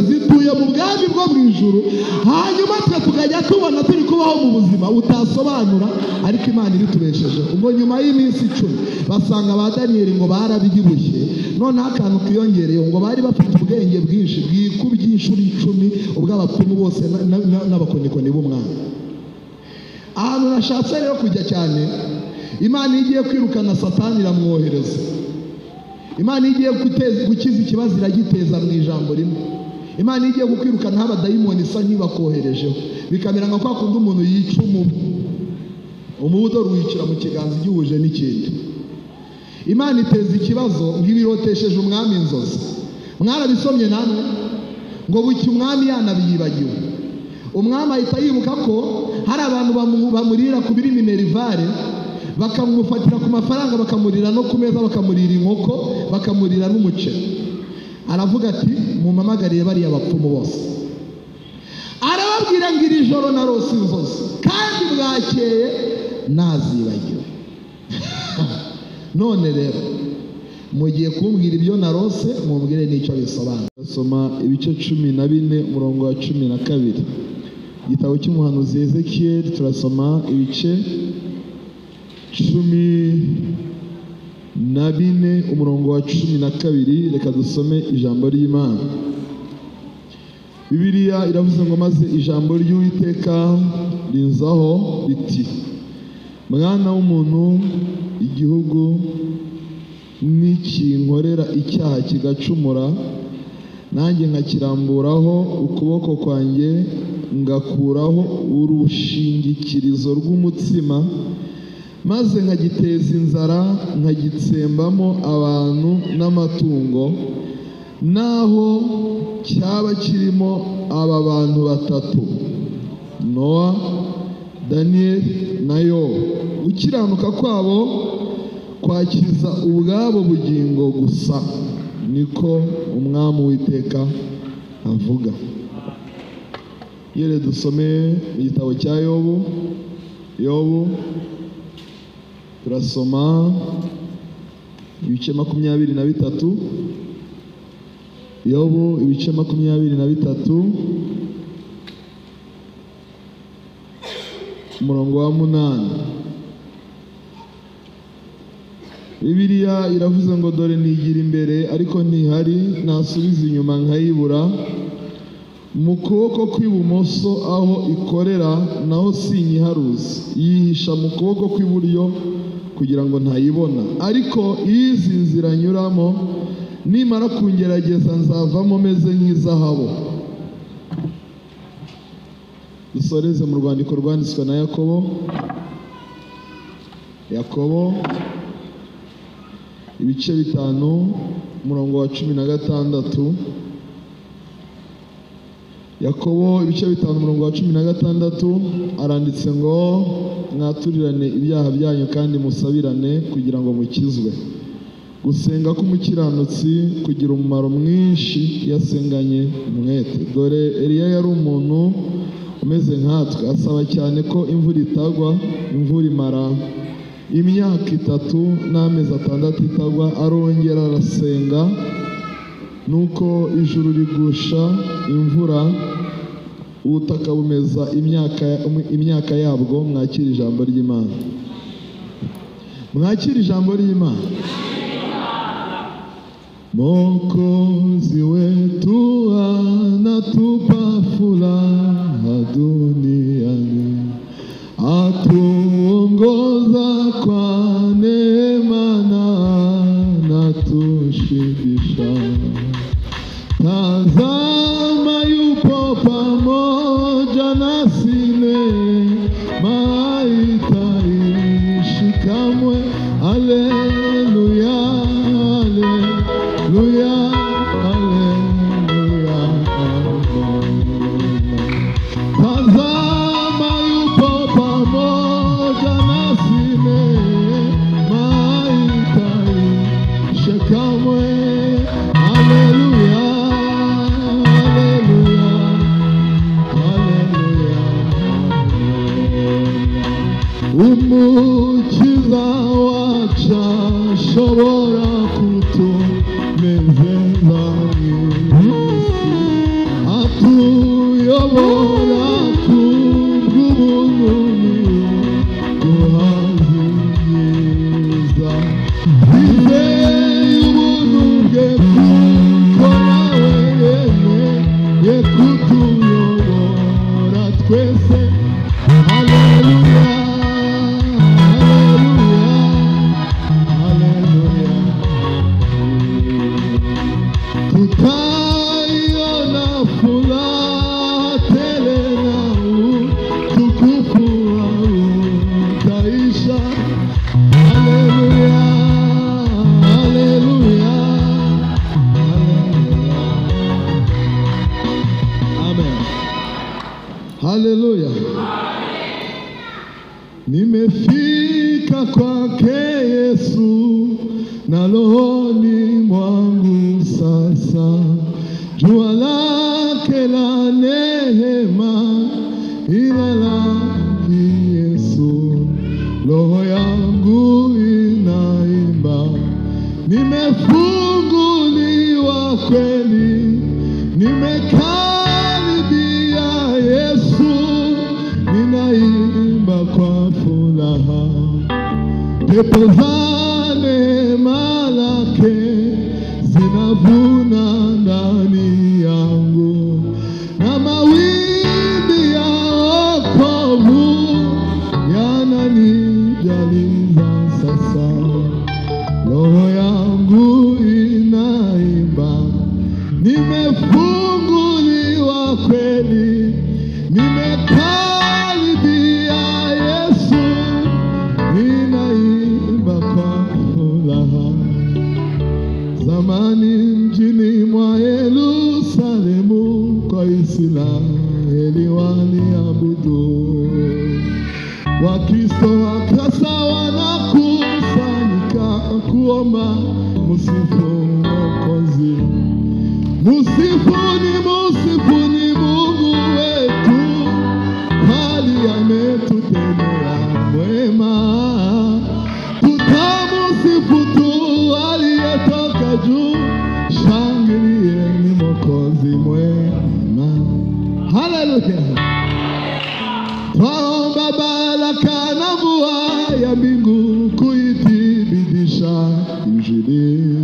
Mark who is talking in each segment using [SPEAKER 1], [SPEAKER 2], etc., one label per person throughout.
[SPEAKER 1] zera zituye mu bwami bwo mu ijuru, hanyuma twe tukajya tubona turi kubaho mu buzima utasobanura, ariko Imana ibitubesheje. Ubwo nyuma y'iminsi 10 basanga ba Daniyeli ngo barabyibushye, noneho akantu kiyongereye ngo bari bafite ubwenge bwinshi bwikubye inshuro 10 ubw'abapfumu bose n'abakonikoni b'umwami. Ahantu nashatse rero kujya cyane, Imana igiye kwirukana Satani iramwohereza. Imana igiye gukiza ikibazo iragiteza mu ijambo rimwe. Imana igiye gukwirukana abadayimoni isa nk'ibakoherejeho, bikamera nka kwa kundi umuntu yica umubudo ruwicira mu kiganza igihuje n'ikindi. Imana iteza ikibazo ng'ibirotesheje umwami inzozi. Mwarabisomye namwe ngo bucye umwami yanabiyibagiwe. Umwami ahita yibuka ko hari abantu bamurira ku biri Minerivare, bakamufatira ku mafaranga, bakamurira no ku meza, bakamurira inkoko, bakamurira n'umuceri. Aravuga ati mumamagariye bariya bapfumu bose. Arababwira ngo iri joro narose inzozi kandi bwakeye nazibagiwe. None rero mugiye kumbwira ibyo narose, mumbwire n'icyo bisobanura. Soma ibice 14 umurongo wa 12. Igitabo cy'umuhanuzi Ezekiel, turasoma ibice 14 umurongo wa 12. Reka dusome ijambo ry'Imana. Bibiliya iravuze ngo maze ijambo ry'Uwiteka rinzaho riti, mwana w'umuntu, igihugu nikinkorera icyaha kigacumura, nanjye nkakiramburaho ukuboko kwanjye ngakuraho urushingikirizo rw'umutsima, maze nkagiteza inzara, nkagitsembamo abantu n'amatungo, naho cyaba kirimo aba bantu batatu, Nowa, Daniyeli na Yobu. Gukiranuka kwabo kwakiza ubwabo bugingo gusa, niko umwami Uwiteka avuga. Yere dusome igitabo cya Yobu, turasoma ibice 23. Yobu ibice 23 umurongo wa 8. Bibiliya iravuze ngo dore nigira imbere ariko ntihari, nasubiza inyuma nkayibura, mu kuboko kw'ibumoso aho ikorera naho sinyiharuzi, yihisha mu kuboko kw'iburyo kugira ngo ntayibona, ariko izi nzira nyuramo nimara kungerageza nzavamo meze nk'izahabu. Dusoreze mu rwandiko rwanditswe na Yakobo ibice 5 umurongo wa 16. Yakobo ibice 5 umurongo wa 16 aranditse ngo mwaturirane ibyaha byanyu kandi musabirane kugira ngo mukizwe. Gusenga k'umukiranutsi kugira umumaro mwinshi yasenganye umwete. Dore Eliya yari umuntu umeze nkatwe, asaba cyane ko imvura itagwa. Imvura imara imyaka 3 n'amezi 6 itagwa, arongera arasenga, nuko ijuru rigusha imvura, ubutaka bumeza imyaka yabwo. Mwakira ijambo ry'Imana. Mwakira ijambo ry'Imana. Mwokozi wetu anatupa furaha duniani, atuongoza kwa neema na anatushibisha. Tazama yupo pamoja nasi, neema haitaishi kamwe. Haleluya, haleluya, haleluya, haleluya. Tazama yupo pamoja nasi, neema haitaishi kamwe. Haleluya, Haleluya. Nimefika kwake Yesu na rohoni mwangu sasa, jua lake la neema inalaki Yesu, roho yangu inaimba. Nimefunguliwa kweli, nimekaribia Yesu, ninaimba kwa furaha. Pepo za neema lake zinavuna ndani yangu, na mawimbi ya wokovu yananijaliza sasa. Roho yangu inaimba, nimefunguliwa kweli, nimekaribia Yesu, ninaimba kwa furaha. Zamani mjini mwa Yerusalemu kwa Israeli waliabudu, Wakristo wakasa wanakusanyika kuomba musifu Mwokozi. Musifuni, musifuni Mungu wetu, kwani ametutendea wema. Tutamusifu tu aliyetoka juu, shangilieni Mwokozi mwema. Haleluya. Twaomba baraka na mvua ya mbingu kuithibitisha Injili.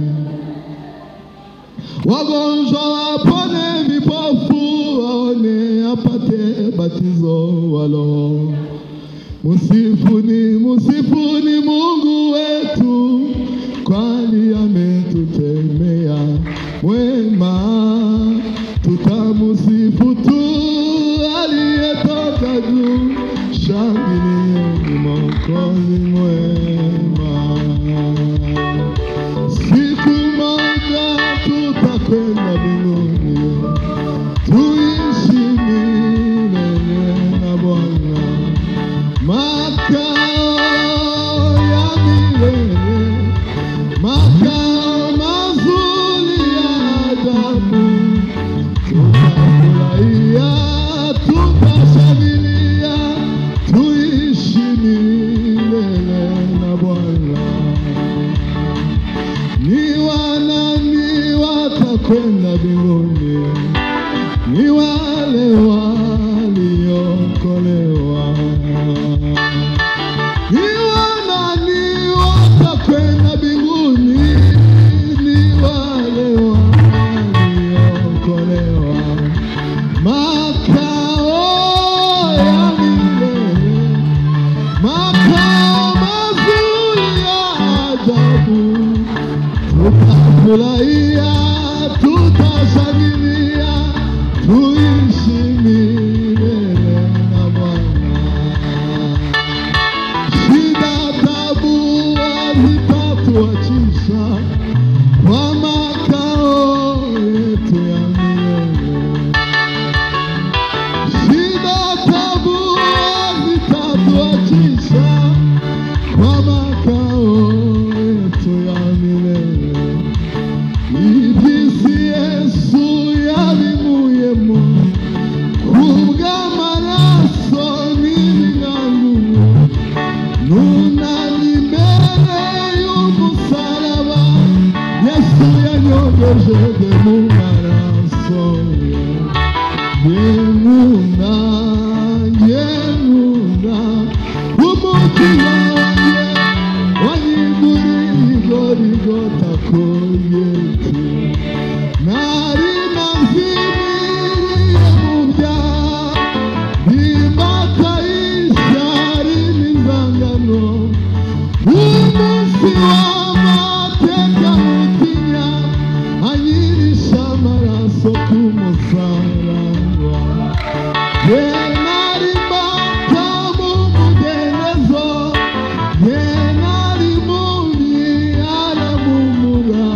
[SPEAKER 1] Wagonjwa wapone, vipofu waone, apate batizo wa Roho. Musifuni, musifuni Mungu wetu, kwani ametutendea wema. Tutamusifu tu aliyetoka juu, shangilieni Mwokozi mwema. Siku moja tutakwenda mbinguni, tuishi milele na Bwana, makao ya milele, makao mazuri ya ajabu. Tutafurahia, tutashangilia, tuishi milele na Bwana. Ni wanani watakwenda mbinguni? Ni wale waliokolewa. Ni wanani watakwenda mbinguni? Ni wale waliokolewa. Makao ya milele, makao mazuri ya ajabu. Tutafurahia, tutashangilia, tuishi milele na Bwana. Shida, tabu hazitatuachisha kwa makao yetu ya milele. Shida, tabu hazitatuachisha kwa makao yetu ya milele. Ibisi Yesu yalimuyemo, kubw'amaraso n'ibingangu, nunamye imbere y'umusaraba. Yesu yanyogeje mu maraso ye. Nkunda, umutima wanjye wanyiguriye Igorigota ko Yesu. Nari nazimiriye mu byaha, imbata y'ishyari n'inzangano. Umunsi w'amateka mutinya, anyirisha amaraso ku musaraba. Nari mbata mu mudendezo, nari mubi aramumura.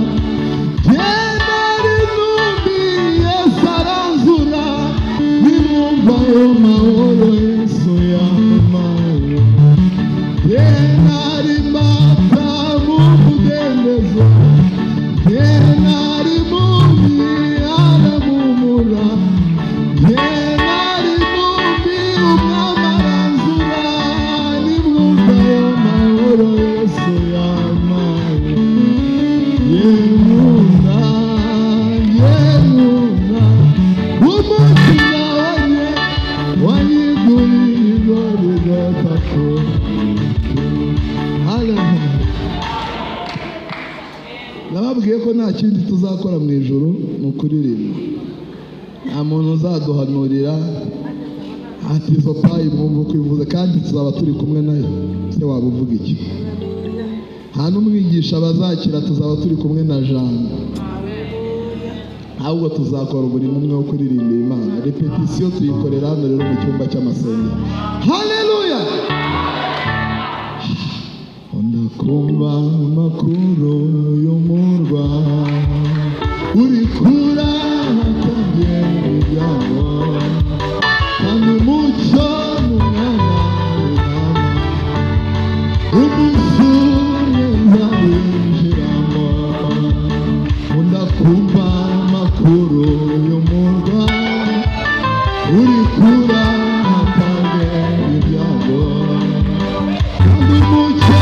[SPEAKER 1] Nari numbi Yesu aranzura, nimwumva ayo mahoro. yemuna umutima wanjye wanyiguriye Golgotha. Haleluya. Nababwiye ko nta kindi tuzakora mu ijuru ni ukuririmba. Nta muntu uzaduhanurira ati izo payi mwumva uko ivuze kandi tuzaba turi kumwe nayo. Se waba uvuga iki? Nta n'umwigisha bazakira, tuzaba turi kumwe na Jambo. Ahubwo tuzakora umurimo umwe wo kuririmbira Imana. Repetition tuyikorera hano rero mu cyumba cy'amasengero. Haleluya. Ndakumva amakuru y'umurwa uri kura hatabye ibyabo kandi umucyo mwana umusumye nzawinjiramo. Ndakumva amakuru y'umurwa uri kura hatabye ibyabo kandi umucyo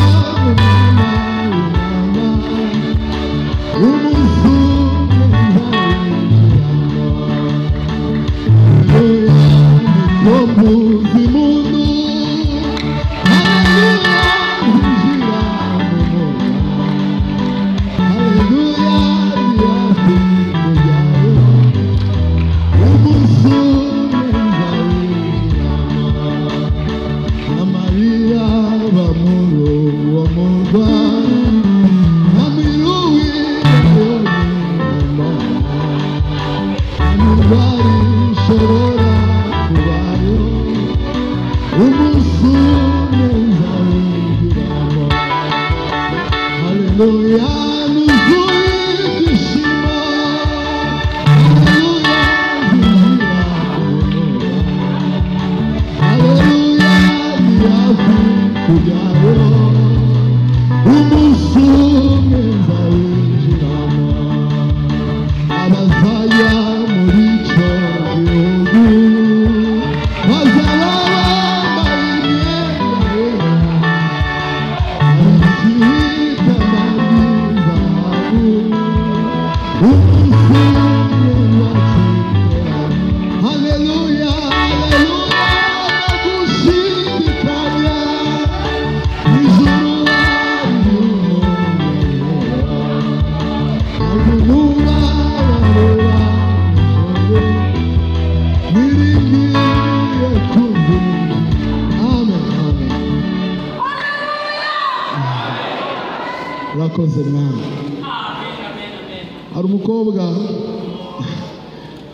[SPEAKER 1] Urakoze mwana. Hari umukobwa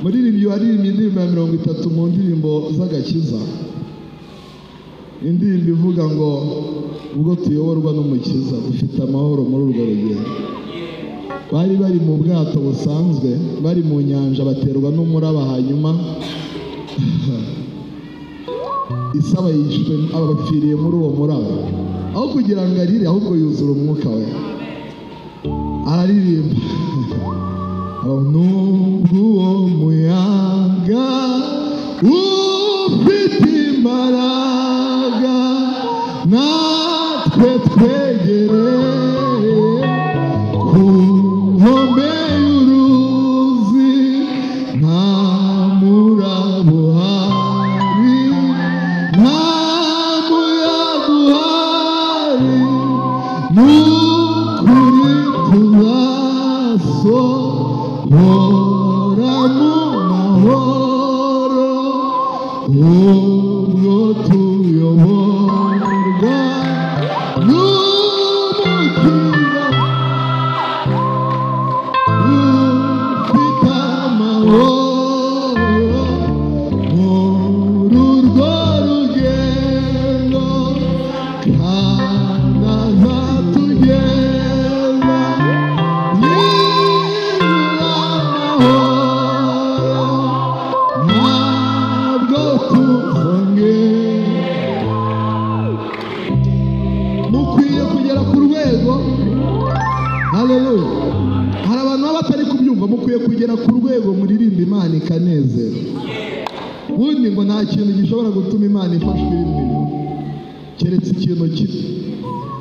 [SPEAKER 1] muririmbyi waririmbye indirimbo ya 30 mu ndirimbo z'agakiza. Indirimbo ivuga ngo ubwo tuyoborwa n'umukiza dufite amahoro muri urwo rugendo. Bari mu bwato busanzwe, bari mu nyanja baterwa n'umuraba, hanyuma Isaba yishwe abapfiriye muri uwo muraba. Aho kugira ngo arire ahubwo yuzura umwuka we. Aririmba nubwo uwo muyaga ufite imbaraga natwe twegereye ku nkombe y'uruzi nta muraba uhari nta muyaga uhari n'ukuri tuzasohora mu mahoro ubwo tuyoborwa n'umukiza ufite amahoro muri urwo rugendo kandi azatugeza mukwiye kugera ku rwego. Haleluya. Hari abantu baba batari kubyumva, mukwiye kugera ku rwego muririmba Imana ikanezera. Ubundi ngo nta kintu gishobora gutuma Imana ifashwa iri mu ijuru keretse ikintu kimwe,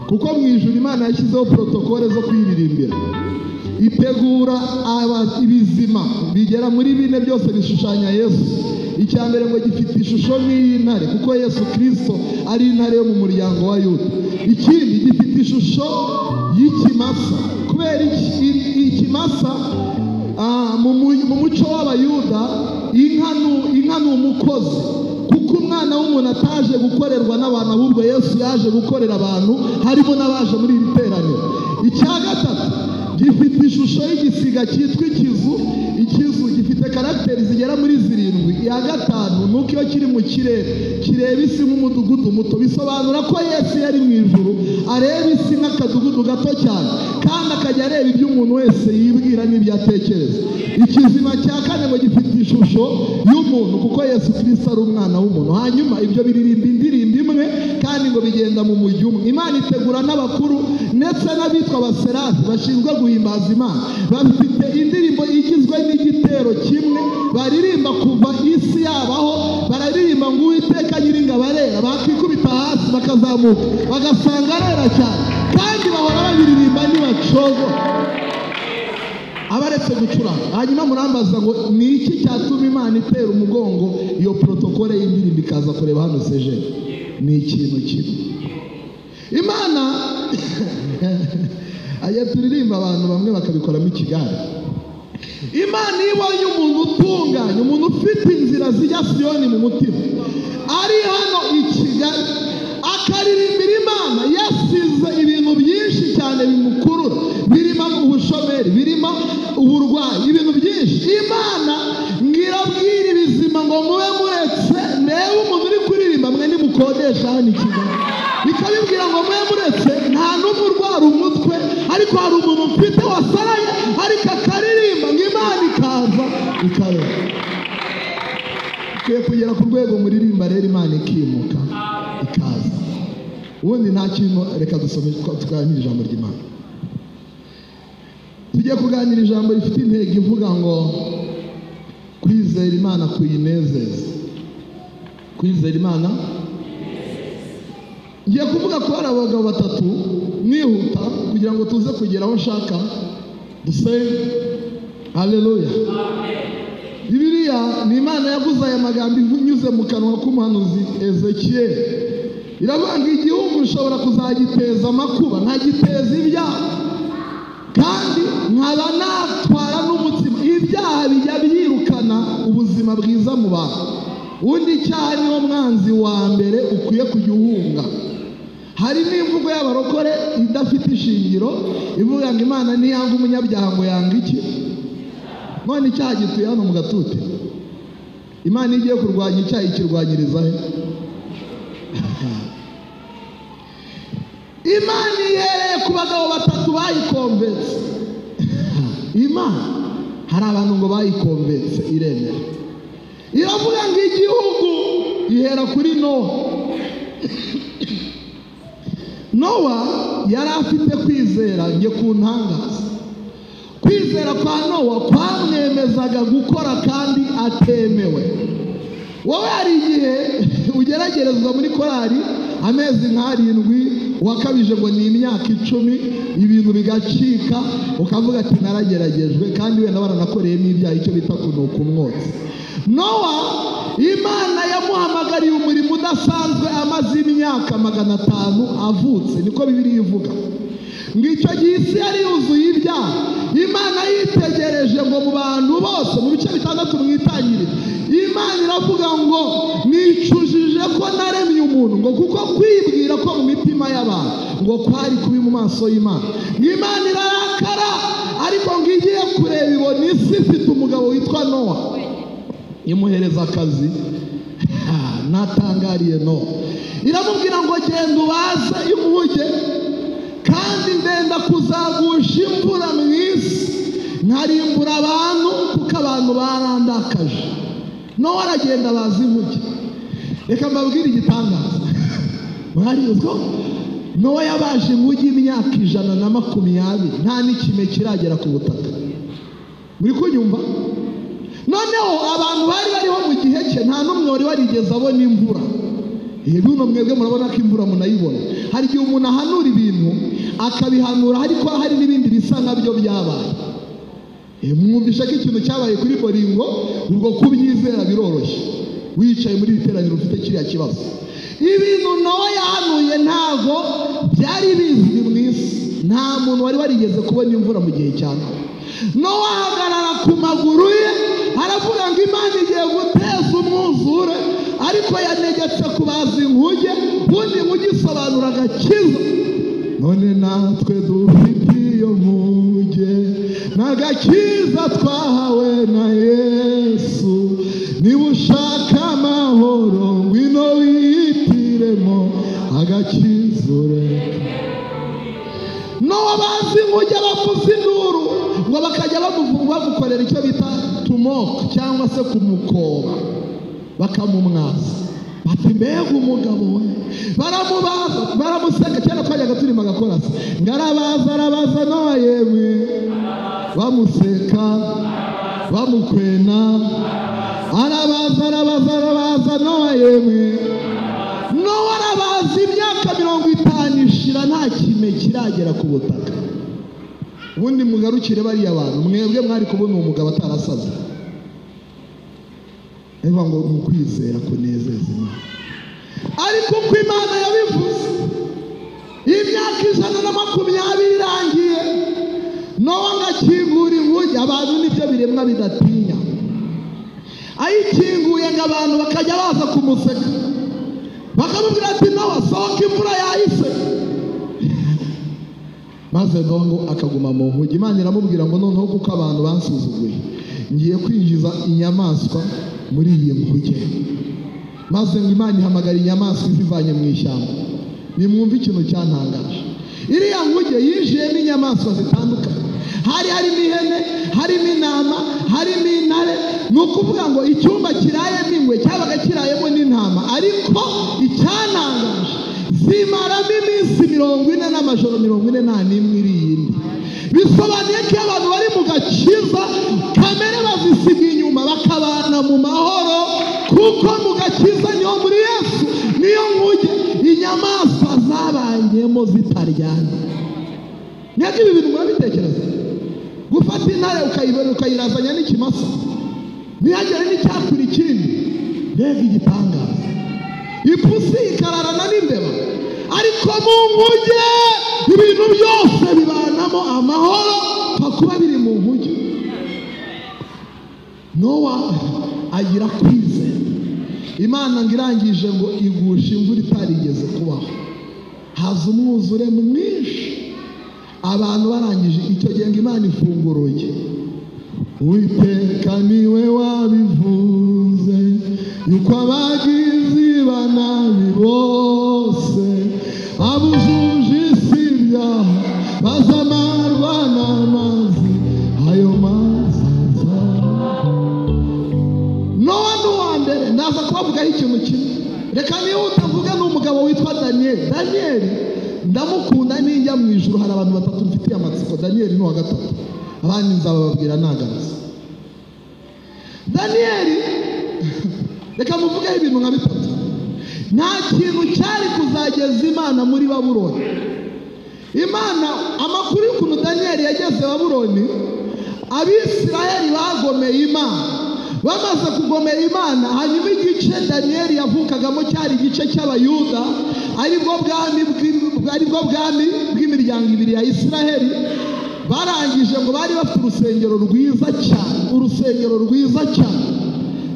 [SPEAKER 1] kuko mu ijuru Imana yashyizeho protokole zo kwiririmbira. itegura ibizima bigera muri bine byose bishushanya Yesu. Icya mbere ngo gifite ishusho nk'iy'intare kuko Yesu Kristo ari intare yo mu muryango wa Yuda. Ikindi gifite ishusho y'ikimasa. Kubera ikimasa mu muco w'Abayuda inka ni umukozi, kuko umwana w'umuntu ataje gukorerwa n'abantu, ahubwo Yesu yaje gukorera abantu, harimo n'abaje muri iri teraniro. Icya gatatu gifite ishusho y'igisiga cyitwa ikizu. Ikizu gifite karagiteri zigera muri 7. Iya gatanu nuko iyo kiri mu kirere kireba isi nk'umudugudu muto, bisobanura ko Yesu yari mu ijuru areba isi nk'akadugudu gato cyane, kandi akajya areba ibyo umuntu wese yibwira n'ibyo atekereza. Ikizima cya kane ngo gifite ishusho y'umuntu kuko Yesu Kristo ari umwana w'umuntu. Hanyuma ibyo biririmba indirimbo imwe kandi ngo bigenda mu mujyi umwe. Imana itegura n'abakuru ndetse n'abitwa abaserafi bashinzwe guhimbaza Imana, bafite indirimbo igizwe n'igitero kimwe baririmba kuva isi yabaho. Bararirimba ngo Uwiteka Nyiringabo arera, bakikubita hasi bakazamuka bagasanga arera cyane, kandi bahora babiririmba ntibacogo abaretse gucuranga. Hanyuma murambaza ngo ni iki cyatuma Imana itera umugongo iyo protokole y'indirimbo ikaza kureba hano seje? Ni ikintu kimwe. Imana aya turirimba abantu bamwe bakabikoramo ikigare. Imana ibonye umuntu utunganye, umuntu ufite inzira zijya Siyoni mu mutima, ari hano i Kigali akaririmbira Imana, yasize ibintu byinshi cyane bimukurura, birimo ubushomeri, birimo uburwayi, ibintu byinshi. Imana ngirabwira ibizima ngo mube muretse ndebe umuntu uri kuririmba, mwe nimukodesha hano i Kigali, bikabibwira ngo mube muretse, nta n'umwe urwara umutwe, ariko hari umuntu ufite wasaraye ariko akaririmba ngo Imana ikaza ikareba. Ukwiye kugera ku rwego muririmba rero Imana ikimuka ikaza. Ubundi nta kintu, reka dusome tuganire ijambo ry'Imana. Tugiye kuganira ijambo rifite intego ivuga ngo kwizera Imana kuyinezeza. Kwizera Imana. Ngiye kuvuga ko hari abagabo batatu mwihuta kugira ngo tuze kugera aho nshaka. Dusenge. Haleluya. Bibiliya ni Imana yavuze aya magambo inyuze mu kanwa k'umuhanuzi Ezekiel. Iravuga ngo igihugu ushobora kuzagiteza amakuba nkagiteza ibyaha, kandi nkaba natwara n'umutima. Ibyaha bijya byirukana ubuzima bwiza mu bantu. Undi icyaha niwo mwanzi wa mbere ukwiye kujya uhunga. Hari n'imvugo y'abarokore idafite ishingiro ivuga ngo Imana niyanga umunyabyaha ngo yanga iki? None icyaha gituye hano mu gatute. Imana igiye kurwanya icyaha ikirwanyiriza he? Imana yereye ku bagabo batatu bayikonvetse. Imana hari abantu ngo bayikonvetse iremera. Iravuga ngo igihugu ihera kuri Nowa. Nowa yari afite kwizera nge kuntangaza. Kwizera kwa Nowa kwamwemezaga gukora kandi atemewe. Wowe hari igihe ugeragerezwa muri korari amezi nk'arindwi, wakabije ngo ni imyaka 10, ibintu bigacika, ukavuga ati narageragejwe, kandi wenda baranakoreyemo ibyaha, icyo bita kunuka umwotsi. Nowa Imana yamuhamagariye umurimo udasanzwe amaze imyaka 500 avutse, niko Bibiliya ivuga. Ngicyo gihe isi yari yuzuye ibyaha. Imana yitegereje ngo mu bantu bose mu bice 6 mwitangire, Imana iravuga ngo nicujije ko naremye umuntu, ngo kuko kwibwira ko mu mitima y'abantu ngo kwari kubi mu maso y'Imana. Imana irarakara, ariko ngo igiye kureba ibona isi ifite umugabo witwa Nowa, imuhereza akazi. Natangariye Nowa, iramubwira ngo genda ubaze inkuge, kandi ndenda kuzagusha imvura mu isi nkarimbura abantu kuko abantu barandakaje. Nowa aragenda bazi inkuge. Reka mbabwire igitangaza. Mwari uzwo Nowa yabaje inkuge imyaka 120, nta n'ikime kiragera ku butaka. Muri kunyumva? Noneho abantu bari bariho mu gihe cye nta n'umwe wari warigeze abona imvura. Buno mwebwe murabona ko imvura munayibona. Hari igihe umuntu ahanura ibintu akabihanura ariko hari n'ibindi bisa nabyo byabaye. Mwumvisha ko ikintu cyabaye kuri Bolingo, ubwo kubyizera biroroshye wicaye muri iteraniro ufite kiriya kibazo. Ibintu Nowa yahanuye ntago byari bizwi mu isi, nta muntu wari warigeze kubona imvura mu gihe cya Nowa ahagarara ku maguru ye aravuga ngo Imana igiye guteza umwuzure, ariko yanegetse kubaza inkuge, ubundi inkuge isobanura agakiza. None natwe dufite iyo nkuge n'agakiza twahawe na Yesu, niba ushaka amahoro ngwino wihitiremo agakiza ureke. Nowa bazi inkuge bavuza induru ngo bakajya bamukorera icyo bita tumoka cyangwa se kumukoba, bakamumwaza bati mbega umugabo we, baramubaza baramuseka. Cyane twajyaga turimo agakorasi ngarabaza Nowa yewe, bamuseka bamukwena, arabaza Nowa yewe. Nowa arabaza imyaka 50 ishira nta kime kiragera ku butaka. Ubundi mugarukire bariya bantu, mwebwe mwari kubona umugabo atarasaza. Eva ngo mukwizera kunezeza Imana, ariko uko Imana yabivuze imyaka 120 irangiye, Nowa ngakingura inkuge. Abantu nibyo biremwa bidatinya, ayikinguye ngo abantu bakajya baza kumuseka, bakamubwira ati Nowa sohoka imvura yahise. Maze Nowa akaguma mu nkuge. Imana iramubwira ngo noneho kuko abantu bansuzuguye, ngiye kwinjiza inyamaswa muri iyi nkuge. Maze ngo Imana ihamagara inyamaswa izivanye mu ishyamba. Nimwumve ikintu cyantangaje, iriya nkuge yinjiyemo inyamaswa zitandukanye. Harimo ihene, harimo intama, harimo intare. Ni ukuvuga ngo icyumba kirayemo ingwe cyabaga kirayemo n'intama, ariko icyantangaje zimaramo iminsi 40 n'amajoro 41 iri yindi. Bisobanuye ko abantu bari mu gakiza kamere bazisiga inyuma bakabana mu mahoro, kuko mu gakiza niho muri Yesu niyo nkuge inyamaswa zabanyemo zitaryana. Nyaka ibi bintu murabitekereza? Gufata intare ukayirazanya n'ikimasa ntiyagere n'icyakuri ikindi, mbega igitangaza. Ipusi ikararana n'imbeba, ariko mu nkuge ibintu byose bibanamo amahoro kuba biri mu nkuge. Nowa agira kwizera. Imana ngo irangije ngo igusha imvura itarigeze kubaho, haza umwuzure mwinshi. Abantu barangije icyo gihe ngo Imana ifunguruye, Uwiteka niwe wabivuze yuko abagizi ba nabi bose abujuje isi ibyaha bazamarwa n'amazi ayo mazi aza. Nowa n'uwa mbere ndaza kubavugaho ikintu kimwe. Reka niba utavuga n'umugabo witwa Daniyeli ndamukunda, nijya mu ijuru hari abantu 3 mfitiye amatsiko. Daniyeli ni uwa 3, abandi nzababwira nagarutse. Daniyeli reka muvugeho ibintu nka 3. Nta kintu cyari kuzageza Imana muri Babuloni. Imana, amakuru y'ukuntu Daniyeli yageze Babuloni, Abisirayeli bagomeye Imana. Bamaze kugomera Imana, hanyuma igice Daniyeli yavukagamo cyari igice cy'Abayuda, aribwo bwami bw'imiryango 2 ya Isiraheli. Barangije ngo bari bafite urusengero rwiza cyane.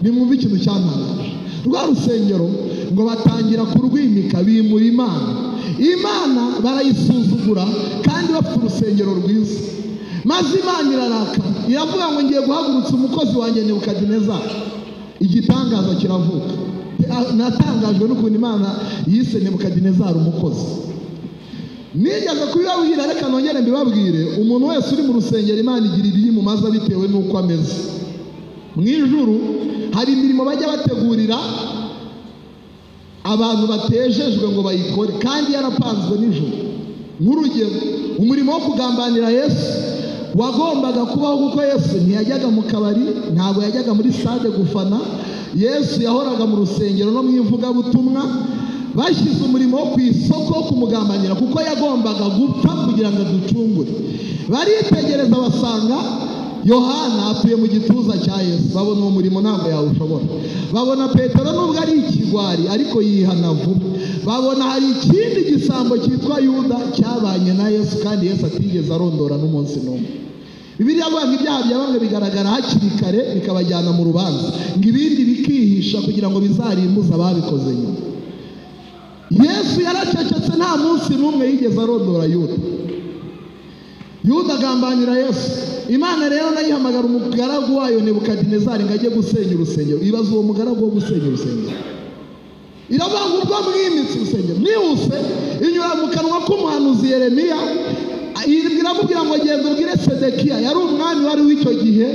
[SPEAKER 1] Nimwumve ikintu cyantangaje. Rwa rusengero ngo batangira kurwimika, bimura Imana barayisuzugura, kandi bafite urusengero rwiza. Maze Imana irarakara, iravuga ngo ngiye guhagurutsa umukozi wanjye Nebukadinezari. Igitangaza kiravuka. Natangajwe n'ukuntu Imana yise Nebukadinezari umukozi. Nigeze kubibabwira, reka nongere mbibabwire. Umuntu wese uri mu rusengero Imana igira ibimumaza bitewe n'uko ameze. Mu ijuru hari imirimo bajya bategurira abantu batejejwe ngo bayikore, kandi yarapanzwe nijoro. Nk'urugero, umurimo wo kugambanira Yesu wagombaga kubaho, kuko Yesu ntiyajyaga mu kabari, ntabwo yajyaga muri stade gufana. Yesu yahoraga mu rusengero no mu ivugabutumwa. Bashyize umurimo wo ku isoko wo kumugambanira, kuko yagombaga gupfa kugira ngo aducungure. Baritegereza basanga Yohana atuye mu gituza cya Yesu, babona uwo murimo ntabwo yawushobora. Babona Petero nubwo ari ikigwari ariko yihana vuba. Babona hari ikindi gisambo cyitwa Yuda cyabanye na Yesu kandi Yesu atigeze arondora n'umunsi n'umwe. Bibiliya avuga ngo ibyaha bya bamwe bigaragara hakiri kare bikabajyana mu rubanza, ngo ibindi bikihisha kugira ngo bizarimbuze ababikoze nyuma. Yesu yaracecetse, nta munsi n'umwe yigeze arondora Yuda. Yuda agambanira Yesu. Imana rero nayihamagara umugaragu wayo Nebukadinezari ngo ajye gusenya urusengero. Ibaza uwo mugaragu wo gusenya urusengero, iravuga ngo ubwo mwimitse urusengero mwihuse, inyura mu kanwa k'umuhanuzi Yeremiya iramubwira ngo genda ubwire Sedekiya, yari umwami wari w'icyo gihe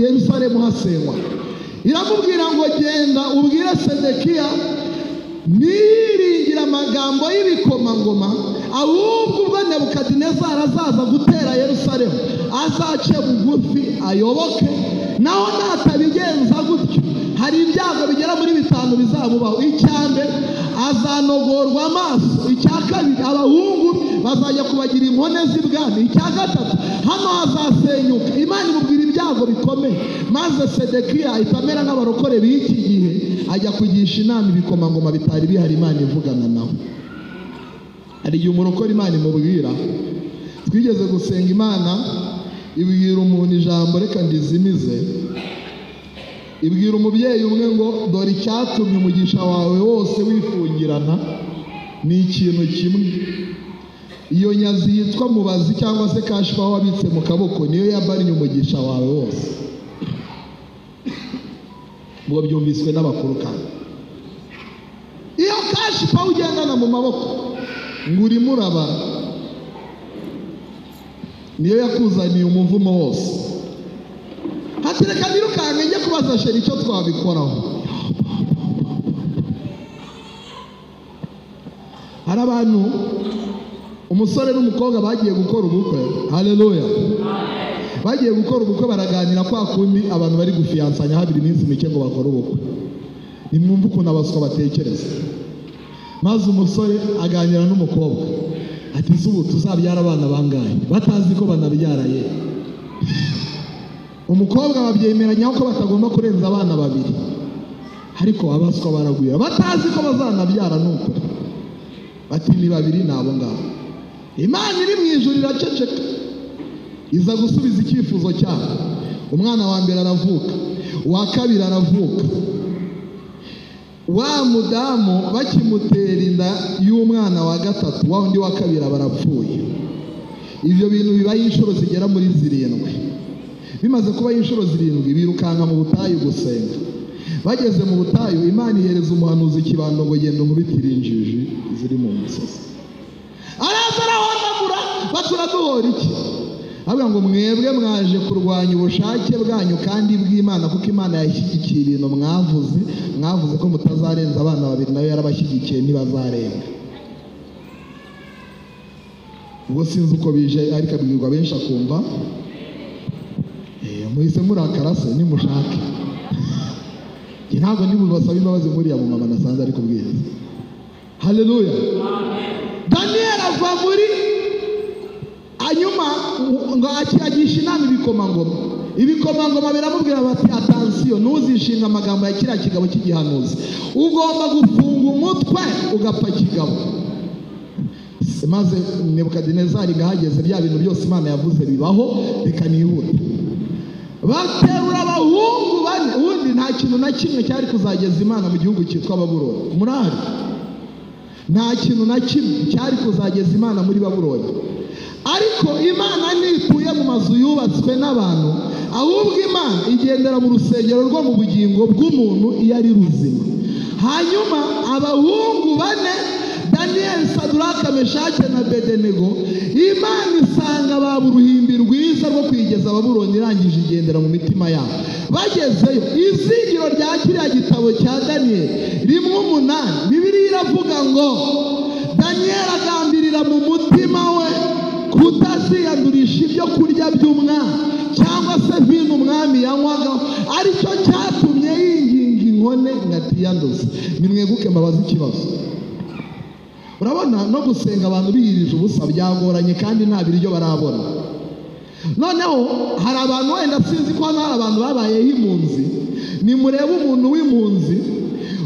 [SPEAKER 1] Yerusalemu hasenywa. Iramubwira ngo genda ubwire Sedekiya niringira amagambo y'ibikomangoma, ahubwo ubwo Nebukadinezari azaza gutera Yerusalemu azace bugufi ayoboke, naho natabigenza gutyo hari ibyago bigera muri 5 bizamubaho. Icyambere azanogorwa amaso, icya kabiri abahungu bazajya kubagira inkone z'ibwami, icya gatatu hano hazasenyuka. Imana imubwira ibyago bikomeye, maze Sedekiya itamera nk'abarokore b'iki gihe, ajya kugisha inama ibikomangoma bitari bihari Imana ivugana nawe. Hari igihe umurokore Imana imubwira. Twigeze gusenga Imana ibwira umuntu ijambo, reka ndizimize. Ibwira umubyeyi umwe ngo dore icyatumye umugisha wawe wose wifungirana ni ikintu kimwe, iyo nyazi yitwa mubazi cyangwa se kashifa wabitse mu kaboko niyo yabaranye umugisha wawe wose. Ngo byumviswe n'abakuru kandi iyo kashifa ugendana mu maboko ngo urimo urabara, niyo yakuzaniye umuvumo wose. Hatireka nirukange njye kubaza sheri icyo twabikoraho. Hari abantu, umusore n'umukobwa bagiye gukora ubukwe, haleluya, bagiye gukora ubukwe baraganira kwa kundi abantu bari gufiyansanya habiri iminsi mike ngo bakore ubukwe. Nimwumva ukuntu abaswa batekereza. Maze umusore aganira n'umukobwa ati ubu tuzabyara abana bangahe, batazi ko banabyara ye. Umukobwa babyemeranya ko batagomba kurenza abana 2, ariko abaswa baragwira batazi ko bazanabyara nuko bati ni 2 nabo ngabo. Imana iri mu ijuru iraceceka, iza gusubiza icyifuzo cyabo. Umwana wa mbere aravuka, uwa kabiri aravuka. Wa mudamu bakimutera inda y'umwana wa gatatu, wa undi wa kabiri barapfuye. Ibyo bintu bibaye inshuro zigera muri 7. Bimaze kuba inshuro 7 birukanka mu butayu gusenga. Bageze mu butayu Imana ihereza umuhanuzi ikibando ngo genda umubitire injiji ziri mu musozi. Araza arahondagura, batura duhora iki? Avuga ngo mwebwe mwaje kurwanya ubushake bwanyu kandi bw'Imana, kuko Imana yashyigikiye ibintu mwavuze ko mutazarenza abana 2, nayo yarabashyigikiye ntibazarenga. Ubwo sinzi uko bije ariko abwirwa benshi akumva muhise murakara se nimushake. Ntabwo ndibubasaba imbabazi muriya mu mama nasanze ari kubwiriza. Haleluya. Daniel ava muri anyuma ngo akiyagisha inama ibikomangoma biramubwira bati atansiyo, ntuzishinga amagambo ya kiriya kigabo cy'igihanuzi, ugomba gufunga umutwe ugapfa kigabo. Maze Nebukadinezari ngahageze bya bintu byose Imana yavuze bibaho bikanihuta. Baterura abahungu 4, ubundi nta kintu na kimwe cyari kuzageza Imana mu gihugu cyitwa Babuloni. Murari nta kintu na kimwe cyari kuzageza Imana muri Babuloni. Ariko Imana ntituye mu mazu yubatswe n'abantu, ahubwo Imana igendera mu rusengero rwo mu bugingo bw'umuntu iyo ari ruzima. Hanyuma abahungu 4, Daniel, Saduraka, Meshake na Bedenego, Imana isanga baba uruhimbi rwiza rwo kwigeza Babuloni irangije igendera mu mitima yabo. Bagezeyo izingiro rya kiriya gitabo cya Daniel 1:8, Bibiliya iravuga ngo Daniel agambirira mu mutima we kutaziyandurisha ibyo kurya by'umwami cyangwa se vino umwami yanywaga, aricyo cyatumye yinginga inkone ngatiyanduza. Nimweguke mbabaza ikibazo. Urabona no gusenga abantu biyirije ubusa byagoranye kandi nta biryo barabona. noneho hari abantu wenda sinzi ko hano hari abantu babayeho impunzi, nimurebe umuntu w'impunzi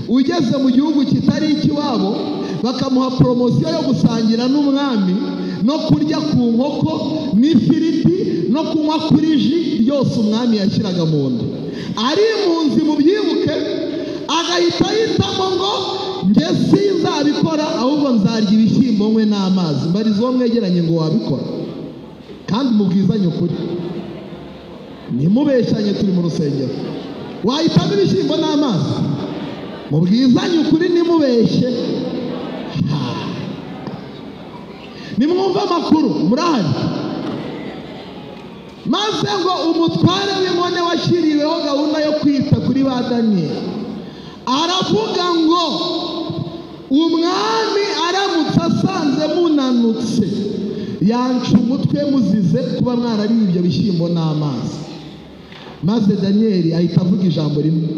[SPEAKER 1] ugeze mu gihugu kitari ikiwabo bakamuha poromosiyo yo gusangira n'umwami no kurya ku nkoko n'ifiriti no kunywa kuri ji byose umwami yashyiraga mu nda. Ari impunzi mu byibuke agahita yitamo ngo njye sinzabikora ahubwo nzarya ibishyimbo nkwe n'amazi. Mbariza uwo mwegeranye ngo wabikora kandi mubwizanye ukuri, nimubeshyanye turi mu rusengero. Wahitamo ibishyimbo n'amazi? Mubwizanye ukuri nimubeshye. Nimwumva amakuru murahari. Maze ngo umutware w'inkone washyiriweho gahunda yo kwita kuri ba Daniyeli aravuga ngo umwami aramutse asanze munanutse yanca umutwe muzize kuba mwarariye ibyo bishyimbo n'amazi. Maze Daniyeli ahita avuga ijambo rimwe,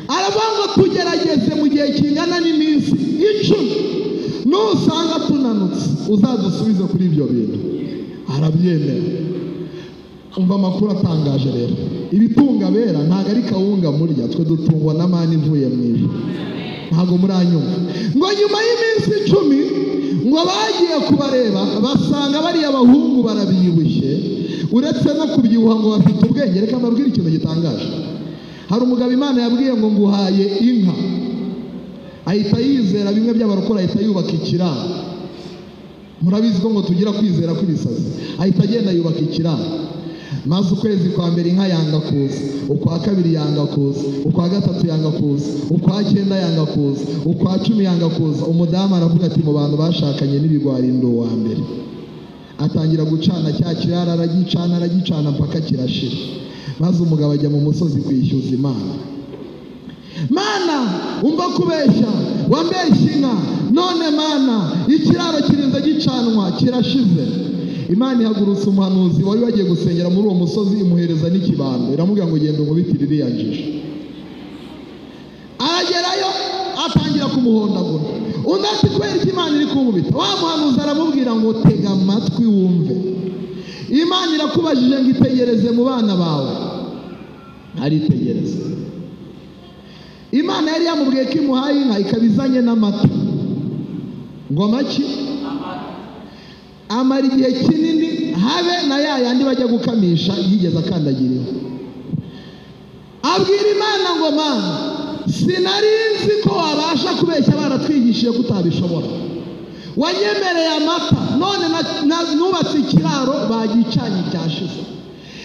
[SPEAKER 1] aravuga ngo tugerageze mu gihe kingana n'iminsi 10, nusanga tunanutse uzadusubize kuri ibyo bintu. Arabyemera. Umva amakuru atangaje rero, ibitunga bera ntabwo ari kawunga murya, twe dutungwa na mani ivuye mu ijuru. Ntabwo muranyumva. Ngo nyuma y'iminsi 10 ngo bagiye kubareba basanga bariya abahungu barabyibushye, uretse no kubyibuha ngo bafite ubwenge. Reka mbabwire ikintu gitangaje. Hari umugabo Imana yabwiye ngo nguhaye inka, ahita yizera bimwe by'abarokora, ahita yubaka ikiraro. Murabizi ko ngo tugira kwizera kw'ibisazi. Ahita agenda yubaka ikiraro. Maze ukwezi kwa mbere inka yanga kuza, ukwa kabiri yanga kuza, ukwa gatatu yanga kuza, ukwa 9 yanga kuza, ukwa 10 yanga kuza. Umudamu aravuga ati mu bantu bashakanye n'ibigwari ndo wa mbere. Atangira gucana cya kiraro, aragicana mpaka kirashira. Maze umugabo ajya mu musozi kwishyuza Imana. Mana, umva kubeshya, wambeshya inka, none Mana ikiraro kirinze gicanwa kirashize. Imana ihagurutse umuhanuzi wari wagiye gusengera muri uwo musozi, imuhereza n'ikibando, iramubwira ngo genda umubitire iriya njiji. Aragerayo atangira kumuhondagura. Undi ati kubera iki Imana iri kumubita? Wa muhanuzi aramubwira ngo tega amatwi wumve, Imana irakubajije ngo itegereze mu bana bawe. Aritegereza. Imana yari yamubwiye ko imuhaye inka ikabizanye n'amata. Ngo amaki amara igihe kinini habe na yandi bajya gukamisha yigeze akandagiriwe. Abwira Imana ngo Mana, sinarinzi ko wabasha kubeshya baratwigishije kutabishobora. Wanyemereye amata, none nubatse ikiraro bagicanye cyashize.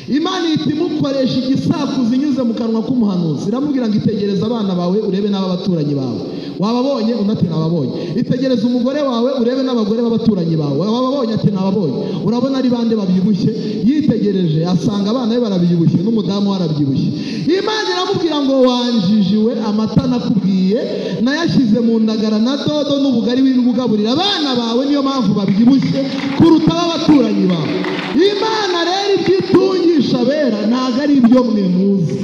[SPEAKER 1] Imana itimukoresha igisakuza inyuze mu kanwa k'umuhanuzi. Iramubwira ngo itegereza abana bawe urebe n'abaturanyi bawe. Wababonye? Undi ati nababonye. Itegereza umugore wawe urebe n'abagore b'abaturanyi bawe. Wababonye? Ati nababonye. Urabona ari bande babyibushye? Yitegereje asanga abana be barabyibushye n'umudamu warabyibushye. Imana iramubwira ngo wanjijiwe, amata nakubwiye nayashyize mu ndagara na dodo n'ubugari w'irubugaburira abana bawe, niyo mpamvu babyibushye kuruta abaturanyi bawe. Imana rero ibyitungisha bera ntago ari ibyo mwe muzi.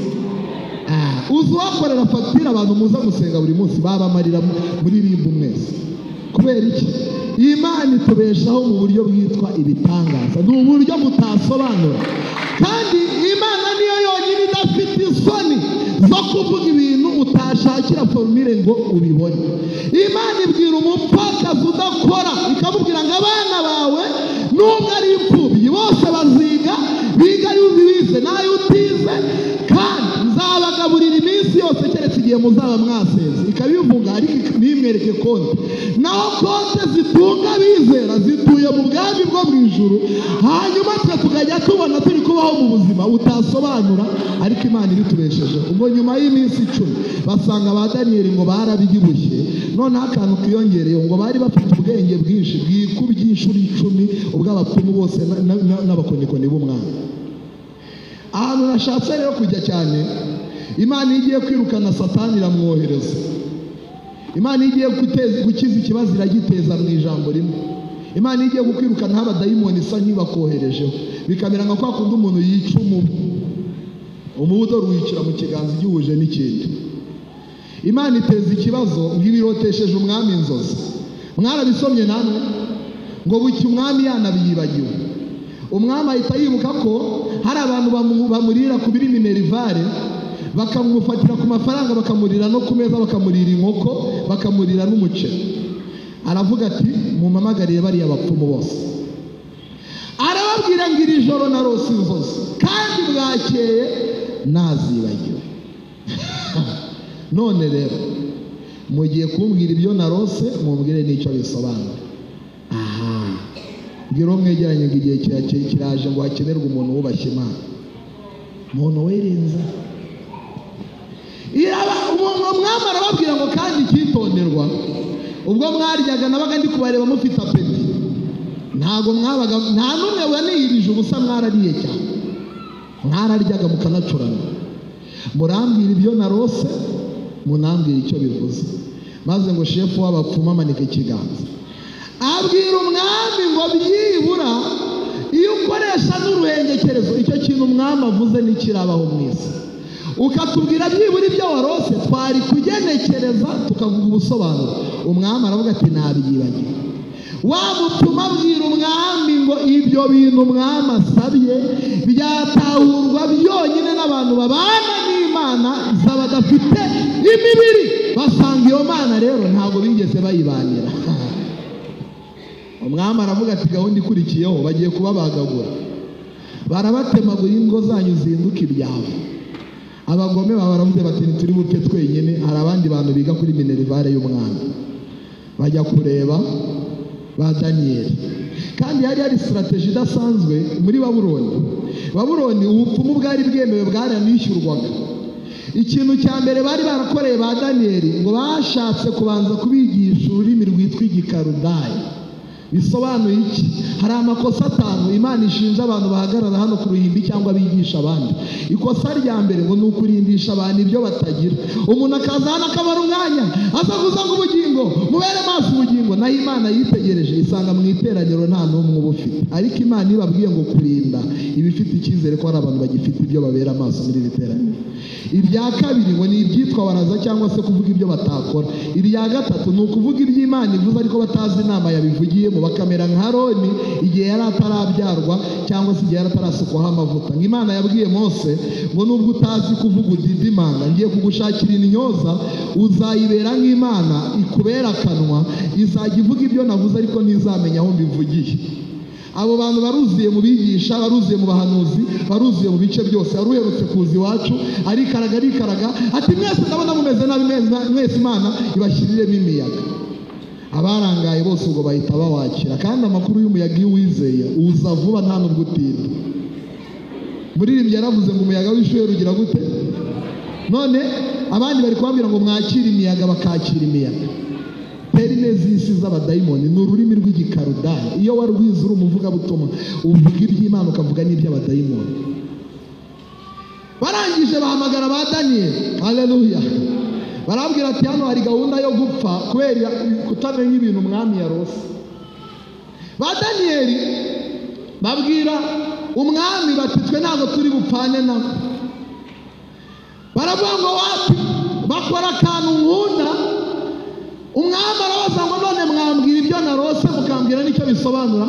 [SPEAKER 1] Uzakorera fagitire abantu muza gusenga buri munsi babamarira muri rimbu mwese. Kubera iki? Imana itubeshaho mu buryo bwitwa ibitangaza, ni uburyo mutasobanura. Kandi Imana niyo yonyine idafite isoni zo kuvuga ibintu utashakira formule ngo ubibone. Imana ibwira umupfakazi udakora ikamubwira ngo abana bawe nubwo ari imfubyi bose baziga, biga yuzibize nayo utize, kandi nzabagaburira iminsi yose keretse igihe muzaba mwaseze. Ikabivuga ariko nimwereke konti. Naho konti zitunga bizera zituye mu bwami bwo mu ijuru, hanyuma twe tukajya tubona turi kubaho mu buzima utasobanura, ariko Imana ibitubesheje. Ubwo nyuma y'iminsi 10 basanga ba Daniyeli ngo barabyibushye, noneho akantu kiyongereye ngo bari bafite ubwenge bwinshi bwikubye inshuro 10 ubw'abapfumu bose n'abakonikoni b'umwami. Ahantu nashatse rero kujya cyane, Imana igiye kwirukana Satani iramwohereza. Imana igiye gukiza ikibazo iragiteza mu ijambo rimwe. Imana igiye gukwirukana abadayimoni isa nkibakoherejeho, bikamera nka kwa kundi umuntu yica umubudo ruwicira mu kiganza igihuje n'ikindi. Imana iteza ikibazo ng'ibirotesheje umwami inzozi. Mwarabisomye namwe ngo bucya umwami yanabiyibagiwe. umwami ahita yibuka ko hari abantu bamurira ku biri minerivare, bakamufatira ku mafaranga, bakamurira no ku meza, bakamurira inkoko, bakamurira n'umuceri. Aravuga ati mumpamagariye bariya bapfumu bose. Arababwira ngo iri joro narose inzozi kandi bwakeye nazibagiwe. None rero mugiye kumbwira ibyo narose, mumbwire n'icyo bisobanura. Bwira uwo mwegeranye ngo igihe kiraje ngo hakenerwe umuntu wubashye Imana, umuntu wirinze. Umwami arababwira ngo kandi icyitonderwa, ubwo mwaryaga nabaga ndi kubareba mufite apeti, ntago mwabaga, nta n'umwe waniyirije ubusa, mwarariye cyane, mwararyaga mukanacurana. Murambwira ibyo narose, munambwira icyo bivuze. Maze ngo shefu w'abapfumu amanika ikiganza, abwira umwami ngo byibura iyo ukoresha n'uruhengekerezo, icyo kintu umwami avuze nikirabaho mu isi, ukatubwira byibura ibyo warose, twari kugenekereza tukavuga ubusobanuro. Umwami aravuga ati nabyibagiwe. Wa mupfumu abwira umwami ngo ibyo bintu umwami asabye byatahurwa byonyine n'abantu babana n'Imana z'abadafite imibiri. Basanga iyo Mana rero ntabwo bigeze bayibanira. Umwami aravuga ati gahunda ikurikiyeho bagiye kubabagagura, barabatemagura, ingo zanyu zinduka ibyawe. Abagome baba baravuze bati ntituri bupfe twenyine, hari abandi bantu biga kuri minerivare y'umwami. Bajya kureba ba Daniyeli, kandi hari strategy idasanzwe muri Babuloni. Ubupfumu bwari bwemewe, bwaranishyurwaga. Ikintu cya mbere bari barakoreye ba Daniyeli, ngo bashatse kubanza kubigisha ururimi rwitwa igikarudaya. Bisobanuye iki? Hari amakosa 5 Imana ishinja abantu bahagarara hano ku ruhimbi cyangwa bigisha abandi. Ikosa rya mbere ngo nukurindisha abantu ibyo batagira. Umuntu akaza hano akabara umwanya, azavuza ngo ubugingo, mubere maso ubugingo, naho Imana yitegereje isanga mu iteraniro nta n'umwe ubufite. Ariko Imana ibabwiye ngo kurinda ibifite icyizere ko hari abantu bagifite ibyo babera maso muri iteraniro. Irya kabiri ngo ni ibyitwa baraza cyangwa se kuvuga ibyo batakora. Irya gatatu ni ukuvuga ibyo Imana ivuze ariko batazi inama yabivugiyemo, bakamera nka Aroni igihe yari atarabyarwa cyangwa se igihe yari atarasukwaho amavuta. Ngo Imana yabwiye Mose ngo nubwo utazi kuvuga udidimanga, ngiye kugushakira intyoza, uzayibera nk'Imana, ikubera akanwa, izajya ivuga ibyo navuze ariko ntizamenya aho mbivugiye. Abo bantu baruziye mu bigisha, baruziye mu bahanuzi, baruziye mu bice byose. Aruherutse kuza iwacu arikaraga ati mwese ndabona mumeze nabi, mwese Imana ibashyiriremo imiyaga. Abarangaye bose ubwo bahita bawakira, kandi amakuru y'umuyaga iyo wizeye uza vuba nta nubwo utinda. Muririmbyi yaravuze ngo umuyaga w'ishuheri ugira gute? None abandi bari kubabwira ngo mwakire imiyaga, bakakira imiyaga. Perine z'isi z'abadayimoni ni ururimi rw'igikarudaya. Iyo warwize uri umuvugabutumwa, uvuga iby'Imana ukavuga n'iby'abadayimoni. Barangije bahamagara ba Daniyeli. Haleluya. Barabwira ati hano hari gahunda yo gupfa kubera kutamenya ibintu umwami yarose. Ba Daniyeli babwira umwami bati twe ntabwo turi bupfane nabo. Baravuga ngo wapi, bakora akantu nkunda. Umwami arabaza ngo none mwambwira ibyo narose mukambwira n'icyo bisobanura.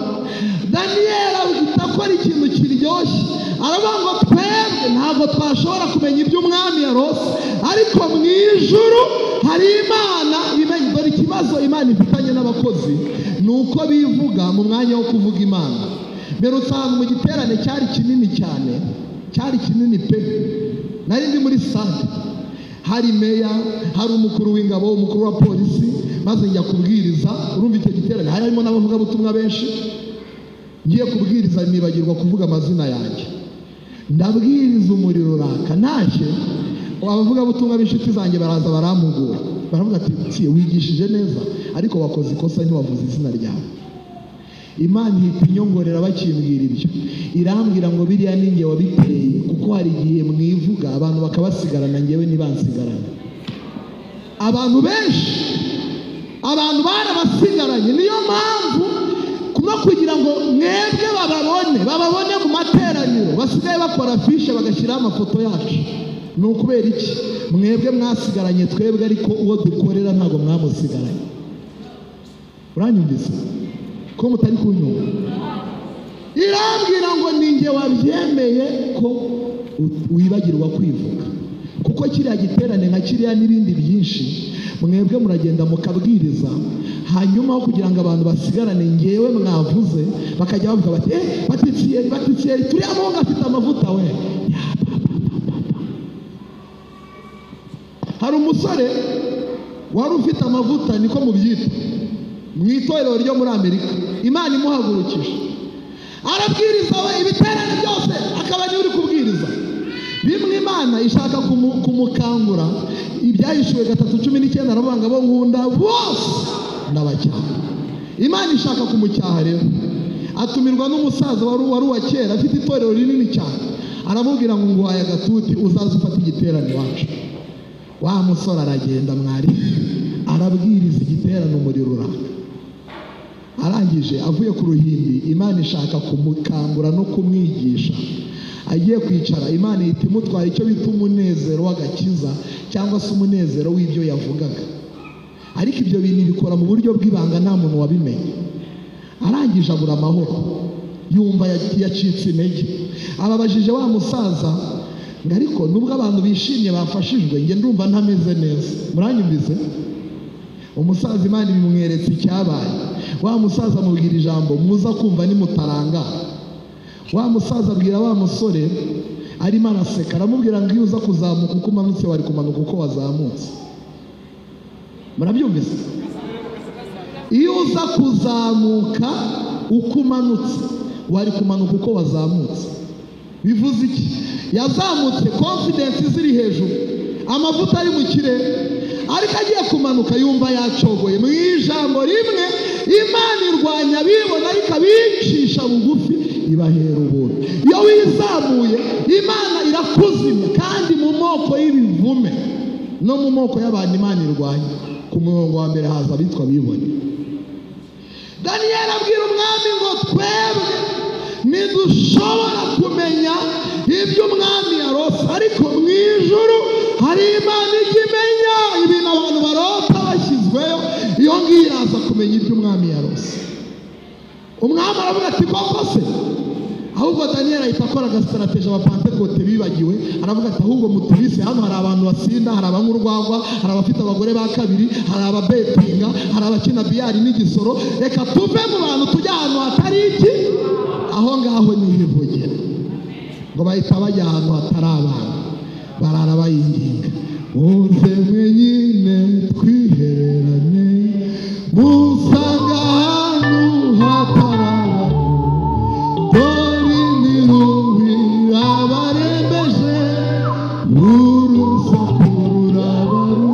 [SPEAKER 1] Daniyeli ahita akora ikintu kiryoshye, aravuga ngo twebwe ntabwo twashobora kumenya ibyo umwami yarose, ariko mu ijuru hari Imana imenya. Dore ikibazo Imana ifitanye n'abakozi ni uko bivuga mu mwanya wo kuvuga Imana. Mbere usanga mu giterane cyari kinini cyane, cyari kinini pe. Nari ndi muri sade, hari meya, hari umukuru w'ingabo, umukuru wa polisi, maze njya kubwiriza. Urumva icyo giterane harimo n'abavugabutumwa benshi. Ngiye kubwiriza nibagirwa kuvuga amazina yanjye, ndabwiriza umuriro uraka. Ntashye abavugabutumwa b'inshuti zanjye baraza barampugura, baravuga ati wigishije neza ariko wakoze ikosa ntiwavuze izina ryawe. Imana ihita inyongorera bakimbwira ibyo, irambwira ngo biriya ni njye wabiteye, kuko hari igihe mwivuga abantu bakabasigarana, njyewe ntibansigarane. Abantu benshi, abantu barabasigaranye. Niyo mpamvu no kugira ngo mwebwe bababone mu materaniro basigaye bakora afishe bagashyiraho amafoto yacu. Ni ukubera iki? Mwebwe mwasigaranye twebwe, ariko uwo dukorera ntabwo mwamusigaranye. Uranyumvise ko mutari kunyumva? irambwira ngo ninjye wabyemeye ko wibagirwa kwivuga, kuko kiriya giterane nka kiriya n'ibindi byinshi mwebwe muragenda mukabwiriza, hanyuma aho kugira ngo abantu basigarane ngewe mwavuze bakajya bavuga bati batitsiyeri turiya muhungu afite amavuta we. Hari umusore wari ufite amavuta, niko mubyita, mu itorero ryo muri Amerika, Imana imuhagurukije arabwiriza we ibiterane byose akaba niwe uri kubwiriza. Bimwe Imana ishaka kumukangura, ibyahishuwe 3:19 aravuga ngo abo nkunda bose ndabacyaha. Imana ishaka kumucyaha rero, atumirwa n'umusaza wari uwa kera afite itorero rinini cyane, aramubwira ngo nguhaye agatuti uzaze ufata igiterane wacu. Wa musore aragenda mwari arabwiriza igiterane umuriro uraka. Arangije avuye ku ruhimbi, Imana ishaka kumukangura no kumwigisha. Agiye kwicara, Imana ihita imutwara icyo bita umunezero w'agakiza cyangwa se umunezero w'ibyo yavugaga. Ariko ibyo bintu bikora mu buryo bw'ibanga, nta muntu wabimenye. Arangije abura amahoro, yumva yacitse intege. Ababajije wa musaza ngo ariko nubwo abantu bishimye bafashijwe, njye ndumva ntameze neza, muranyumvise? Umusaza Imana imumweretse icyabaye. Wa musaza amubwira ijambo muza kumva nimutarangara. Wa musaza abwira wa musore arimo araseka, aramubwira ngo iyo uza kuzamuka uko umanutse wari kumanuka uko wazamutse. Murabyumvise? Iyo uza kuzamuka uko umanutse wari kumanuka uko wazamutse. Bivuze iki? Yazamutse confidence ziri hejuru, amavuta ari mu kirere, ariko agiye kumanuka yumva yacogoye. Mu ijambo rimwe, Imana irwanya bibona ariko abicisha bugufi ibahera ubuntu. Iyo wizamuye, Imana irakuzimya, kandi mu moko y'ibivume no mu moko y'abantu Imana irwanya. Ku murongo wa mbere haza abitwa bibone. Daniyeli abwira umwami ngo twebwe ntidushobora kumenya ibyo umwami yarose, ariko mu ijuru hari Imana ijya imenya ibintu abantu barota bashyizweyo. Iyo ngiyo iraza kumenya ibyo umwami yarose. Umwami aravuga ati koko se? Ahubwo Daniyeli ahita akora agasitarateje abapantekote bibagiwe, aravuga ati ahubwo mutubise hano hari abantu basinda, hari abanywa urwagwa, hari abafite abagore ba kabiri, hari ababetinga, hari abakina biyari n'igisoro. Reka tuve mu bantu tujya ahantu hatari iki, aho ngaho nihivugire. Ngo bahita bajya ahantu hatari abantu, barara bayinginga, muze mwenyine twihererane, musanga ahantu hatari abantu, dore indirubi abarembeje, urusaku rurabaru.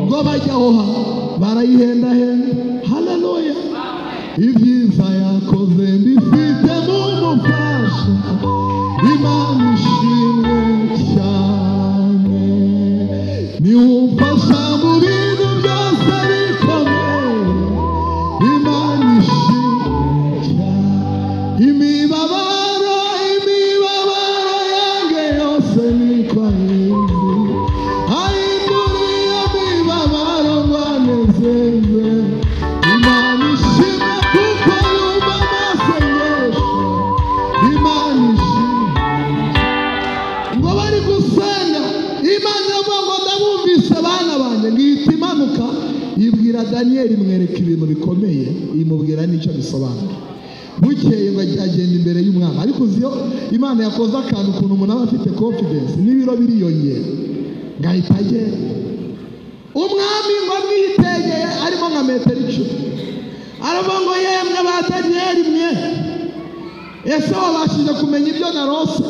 [SPEAKER 1] Ngo bajya aho barayihendahenda. Haleluya! Ibyiza yakoze mbifitemo umufasha, Imana ishimwe cyane. Niwumfasha mu bintu byose bikomeye, Imana ishimwe cyane. Imibabaro yange yose niko ayizi, ayinduriye imibabaro ngo anezeze. Imana ishimwe kuko yumva amasengesho, Imana ishimwe. Ngo bari gusenga, Imana iravuga ngo ndabumvise bana banjye. Ngihita imanuka ibwira Daniyeli, imwereka ibintu bikomeye, imubwira n'icyo bisobanura. Bukeye ngo agenda imbere y'umwami. Ariko uziyo Imana yakoze akantu ukuntu umuntu aba afite confidence, n'ibiro biriyongera. Ngahita agenda. Umwami ngo amwitegeye arimo nka metero 10. Aravuga ngo yemwe ba Daniyeli mwe, ese wabashije kumenya ibyo narose?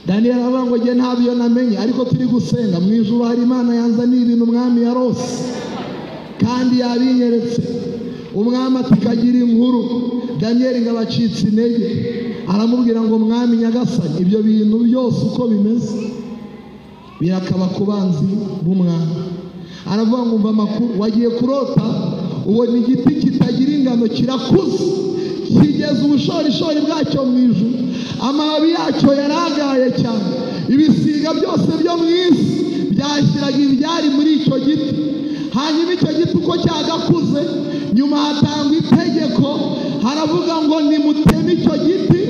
[SPEAKER 1] Daniyeli aravuga ngo njye ntabyo namenye, ariko turi gusenga mu ijuru hari Imana yanzaniye ibintu umwami yarose kandi yabinyeretse. Umwami ati kagira inkuru. Daniyeli ngo abacitse intege, aramubwira ngo mwami nyagasani, ibyo bintu byose uko bimeze birakaba ku banzi b'umwami. Aravuga ngo umva amakuru, wagiye kurota ubona igiti kitagira ingano kirakuze, kigeze ubushorishori bwacyo mu ijuru, amababi yacyo yaragaye cyane, ibisiga byose byo mu isi byashyiraga ibyari muri icyo giti. Hanyuma icyo giti uko cyagakuze, nyuma hatangwa itegeko haravuga ngo nimuteme icyo giti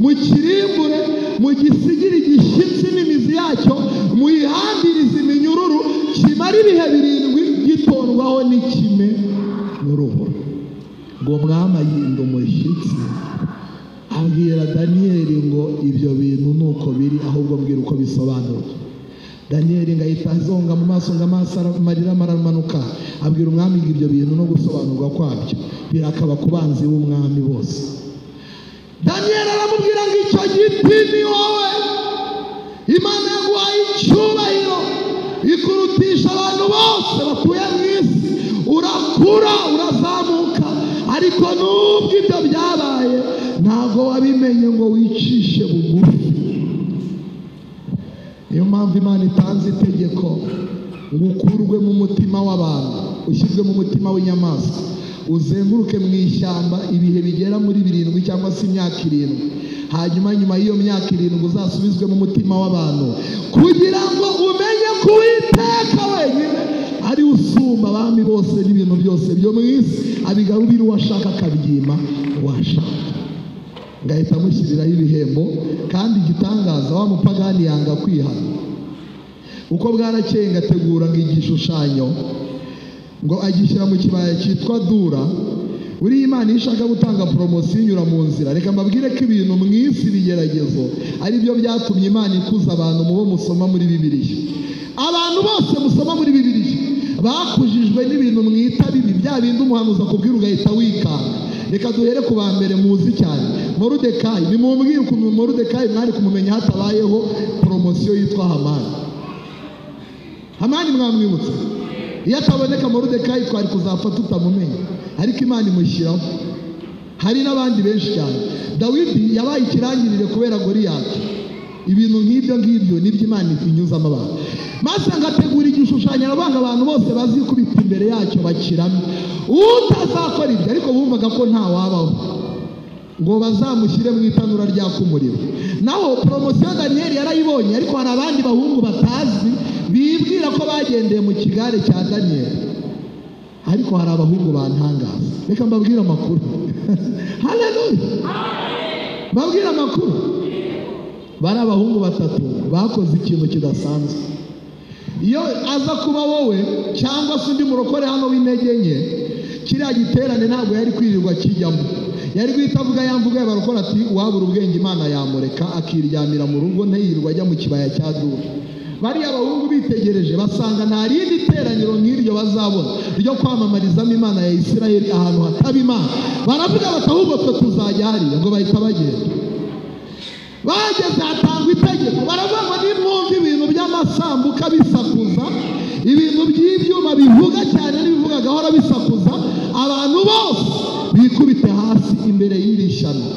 [SPEAKER 1] mukirimbure mugisigire igishyitsi n'imizi yacyo muyihambirize iminyururu kimara ibihe 7 gitondwaho n'ikime n'uruhu. ngo mwama yinda umushyitsi abwira Daniyeli ngo ibyo bintu nuko biri ahubwo mbwira uko bisobanura. Daniyeli ngahita azonga mu maso amarira maramanuka abwira umwami ngo ibyo bintu no gusobanurwa kwabyo birakaba ku banzi b'umwami bose. Daniyeli aramubwira ngo icyo giti ni wowe, Imana yaguhaye icyubahiro ikurutisha abantu bose batuye mu isi, urakura urazamuka, ariko nubwo ibyo byabaye ntabwo wabimenye ngo wicishe bugufi. Niyo mpamvu Imana itanze itegeko ngo ukurwe mu mutima w'abantu ushyizwe mu mutima w'inyamaswa, uzenguruke mu ishyamba ibihe bigera muri 7 cyangwa se imyaka 7, hanyuma nyuma y'iyo myaka 7 uzasubizwe mu mutima w'abantu, kugira ngo umenye ko Uwiteka wenyine ari usumba abami bose n'ibintu byose byo mu isi, abigarurira uwashaka akabyima uwashaka. Ngahita mushyiriraho ibihembo. Kandi igitangaza wa mupagani yanga kwihana, uko bwarakeye ngategura ngo igishushanyo ngo agishyira mu kibaya cyitwa Dura. Uri Imana ishaka gutanga promosiyo inyura mu nzira. Reka mbabwire ko ibintu mu isi bigeragezo ari byo byatumye Imana ikuza abantu mu bo musoma muri Bibiliya. Abantu bose musoma muri Bibiliya bakujijwe n'ibintu mwita bibi, bya bindi umuhanuzi akubwira ugahita wikanga. Reka duhere ku ba mbere muzi cyane, Moridekayi. Nimumbwire ukuntu Moridekayi mwari kumumenya hatabayeho promosiyo yitwa Hamani. Hamani mwamwibutse? Iyo ataboneka Moridekayi twari kuzapfa tutamumenya, ariko Imana imushyiraho. Hari n'abandi benshi cyane. Dawidi yabaye ikirangirire kubera Goliyati. Ibintu nk'ibyo ngibyo nibyo Imana inyuzamo abantu. Maze ngategura igishushanyo abanga abantu bose bazikubita imbere yacyo bakirame. Utazakora ibyo ariko bumvaga ko nta wabaho, ngo bazamushyire mu itanura ryaka umuriro. Naho promosiyo Daniyeli yarayibonye, ariko hari abandi bahungu batazi bibwira ko bagendeye mu kigare cya Daniyeli, ariko hari abahungu bantangaza. Reka mbabwire amakuru. Haleluya! Mbabwire amakuru. Bari abahungu 3 bakoze ikintu kidasanzwe. Iyo aza kuba wowe cyangwa se undi murokore hano w'intege nke, kiriya giterane ntabwo yari kwirirwa kijyamo. Yari guhita avuga yamvuga y'abarokora ati wabura ubwenge Imana yamureka akiryamira mu rugo ntiyirwa ajya mu kibaya cya Dura. Bari abahungu bitegereje basanga nta rindi teraniro nk'iryo bazabona ryo kwamamarizamo Imana ya Isirayeli ahantu hataba Imana. Baravuga bati ahubwo twe tuzajya hariya, ngo bahita bagenda. Bageze hatangwa itegeko, baravuga ngo nimwumve ibintu by'amasambuka bisakuza, ibintu by'ibyuma bivuga cyane n'ibivuga gahora bisakuza, abantu bose bikubite hasi imbere y'iri shyano.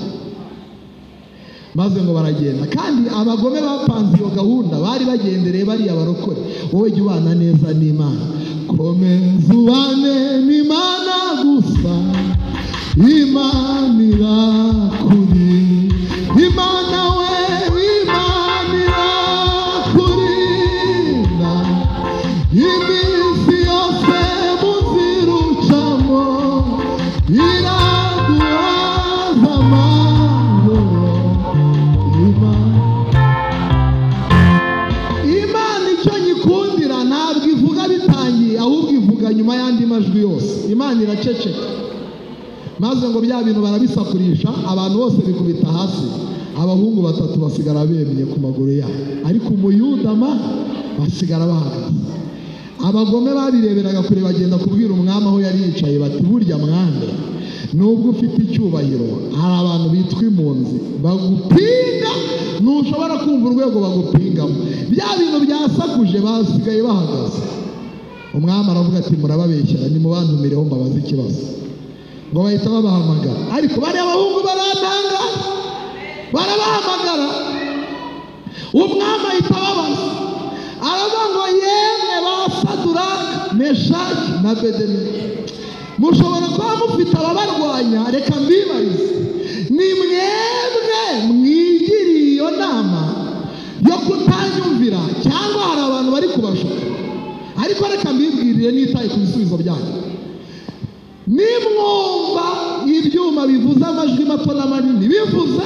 [SPEAKER 1] Maze ngo baragenda. Kandi abagome bapanze iyo gahunda bari bagendereye bariya barokore. Wowe jya ubana neza n'Imana, komeza ubane n'Imana gusa, Imana irakuri, Imana we, Imana irakurinda iminsi yose muzirucamo, iraguhaza amahoro. Imana icyo nyikundira ntabwo ivuga bitangiye, ahubwo ivuga nyuma y'andi majwi yose. Imana iraceceka. Maze ngo bya bintu barabisakurisha, abantu bose bikubita hasi. Abahungu 3 basigara bemye ku maguru yabo, ariko umuyudama basigara bahagaze. Abagome babireberaga kure bagenda kubwira umwami aho yari yicaye bati burya mwande, nubwo ufite icyubahiro hari abantu bitwa impunzi bagupinga, ntushobora kumva urwego bagupingamo. Bya bintu byasakuje basigaye bahagaze. Umwami aravuga ati murababeshyera, nimubantumireho mbabaze ikibazo. Ngo bahita babahamagara, ariko bari abahungu barantanga, barabahamagara. Umwami ahita ababaza, aravuga ngo yemwe ba Saduraka, Meshaki na Abedenego, mushobora kuba mufite ababarwanya. Reka mbibarize, ni mwebwe mwigiriye iyo nama yo kutanyumvira cyangwa hari abantu bari kubashuka? Ariko reka mbibwirire nitaye ku bisubizo byanyu. Nimwumva ibyuma bivuze amajwi mato n'amanini bivuze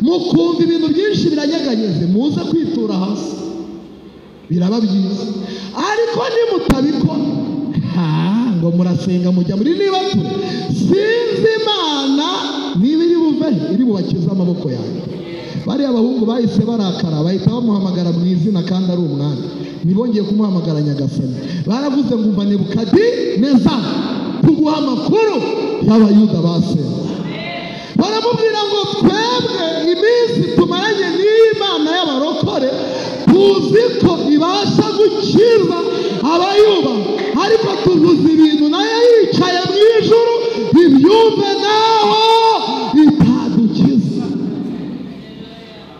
[SPEAKER 1] mukumva ibintu byinshi biranyeganyeze muze kwitura hasi biraba byiza ariko nimutabikora ngo murasenga mujya muri niba ture sinzi Imana niba iri buve iri bubakiza amaboko yanyu. Bariya abahungu bahise barakara bahita bamuhamagara mu izina kandi ari umwami, ntibongeye kumuhamagara Nyagasani. Baravuze ngo umva Nebukadineza tuguha amakuru y'abayuda basenze. Baramubwira ngo twebwe iminsi tumaranye n'Imana y'abarokore tuzi ko ibasha gukiza abayuba, ariko tuvuze ibintu nayo yicaye mu ijuru ibyumve naho itadukiza.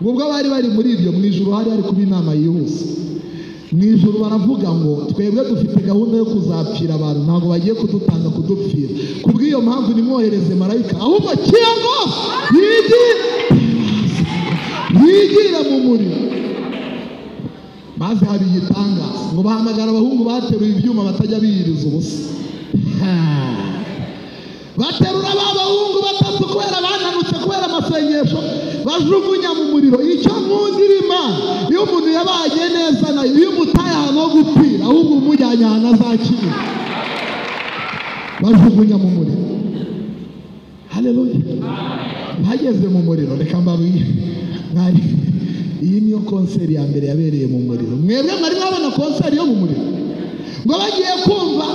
[SPEAKER 1] Ubwo bari bari muri ibyo mu ijuru hari kuba inama yihuse. Mu ijuru baravuga ngo twebwe dufite gahunda yo kuzapfira abantu, ntabwo bagiye kudutanga kudupfira. Kubw'iyo mpamvu nimwohereze marayika ahubwo kiyango yigire mu muriro. Maze hari igitangaza ngo bahamagara abahungu bateruye ibyuma batajya biyiriza ubusa. Baterura abahungu batatu kubera bananutse kubera amasengesho bajugunya mu muriro. Icyo nkundira Imana, iyo umuntu yabaye neza nayo, iyo umutaye ahantu ho gupfira ahubwo umujyanye ahantu azakira, bajugunya mu muriro. Haleluya. Bageze mu muriro, reka mbabwire mwari, iyi niyo konseri ya mbere yabereye mu muriro. Mwebwe mwari mwabona konseri yo mu muriro? Ngo bagiye kumva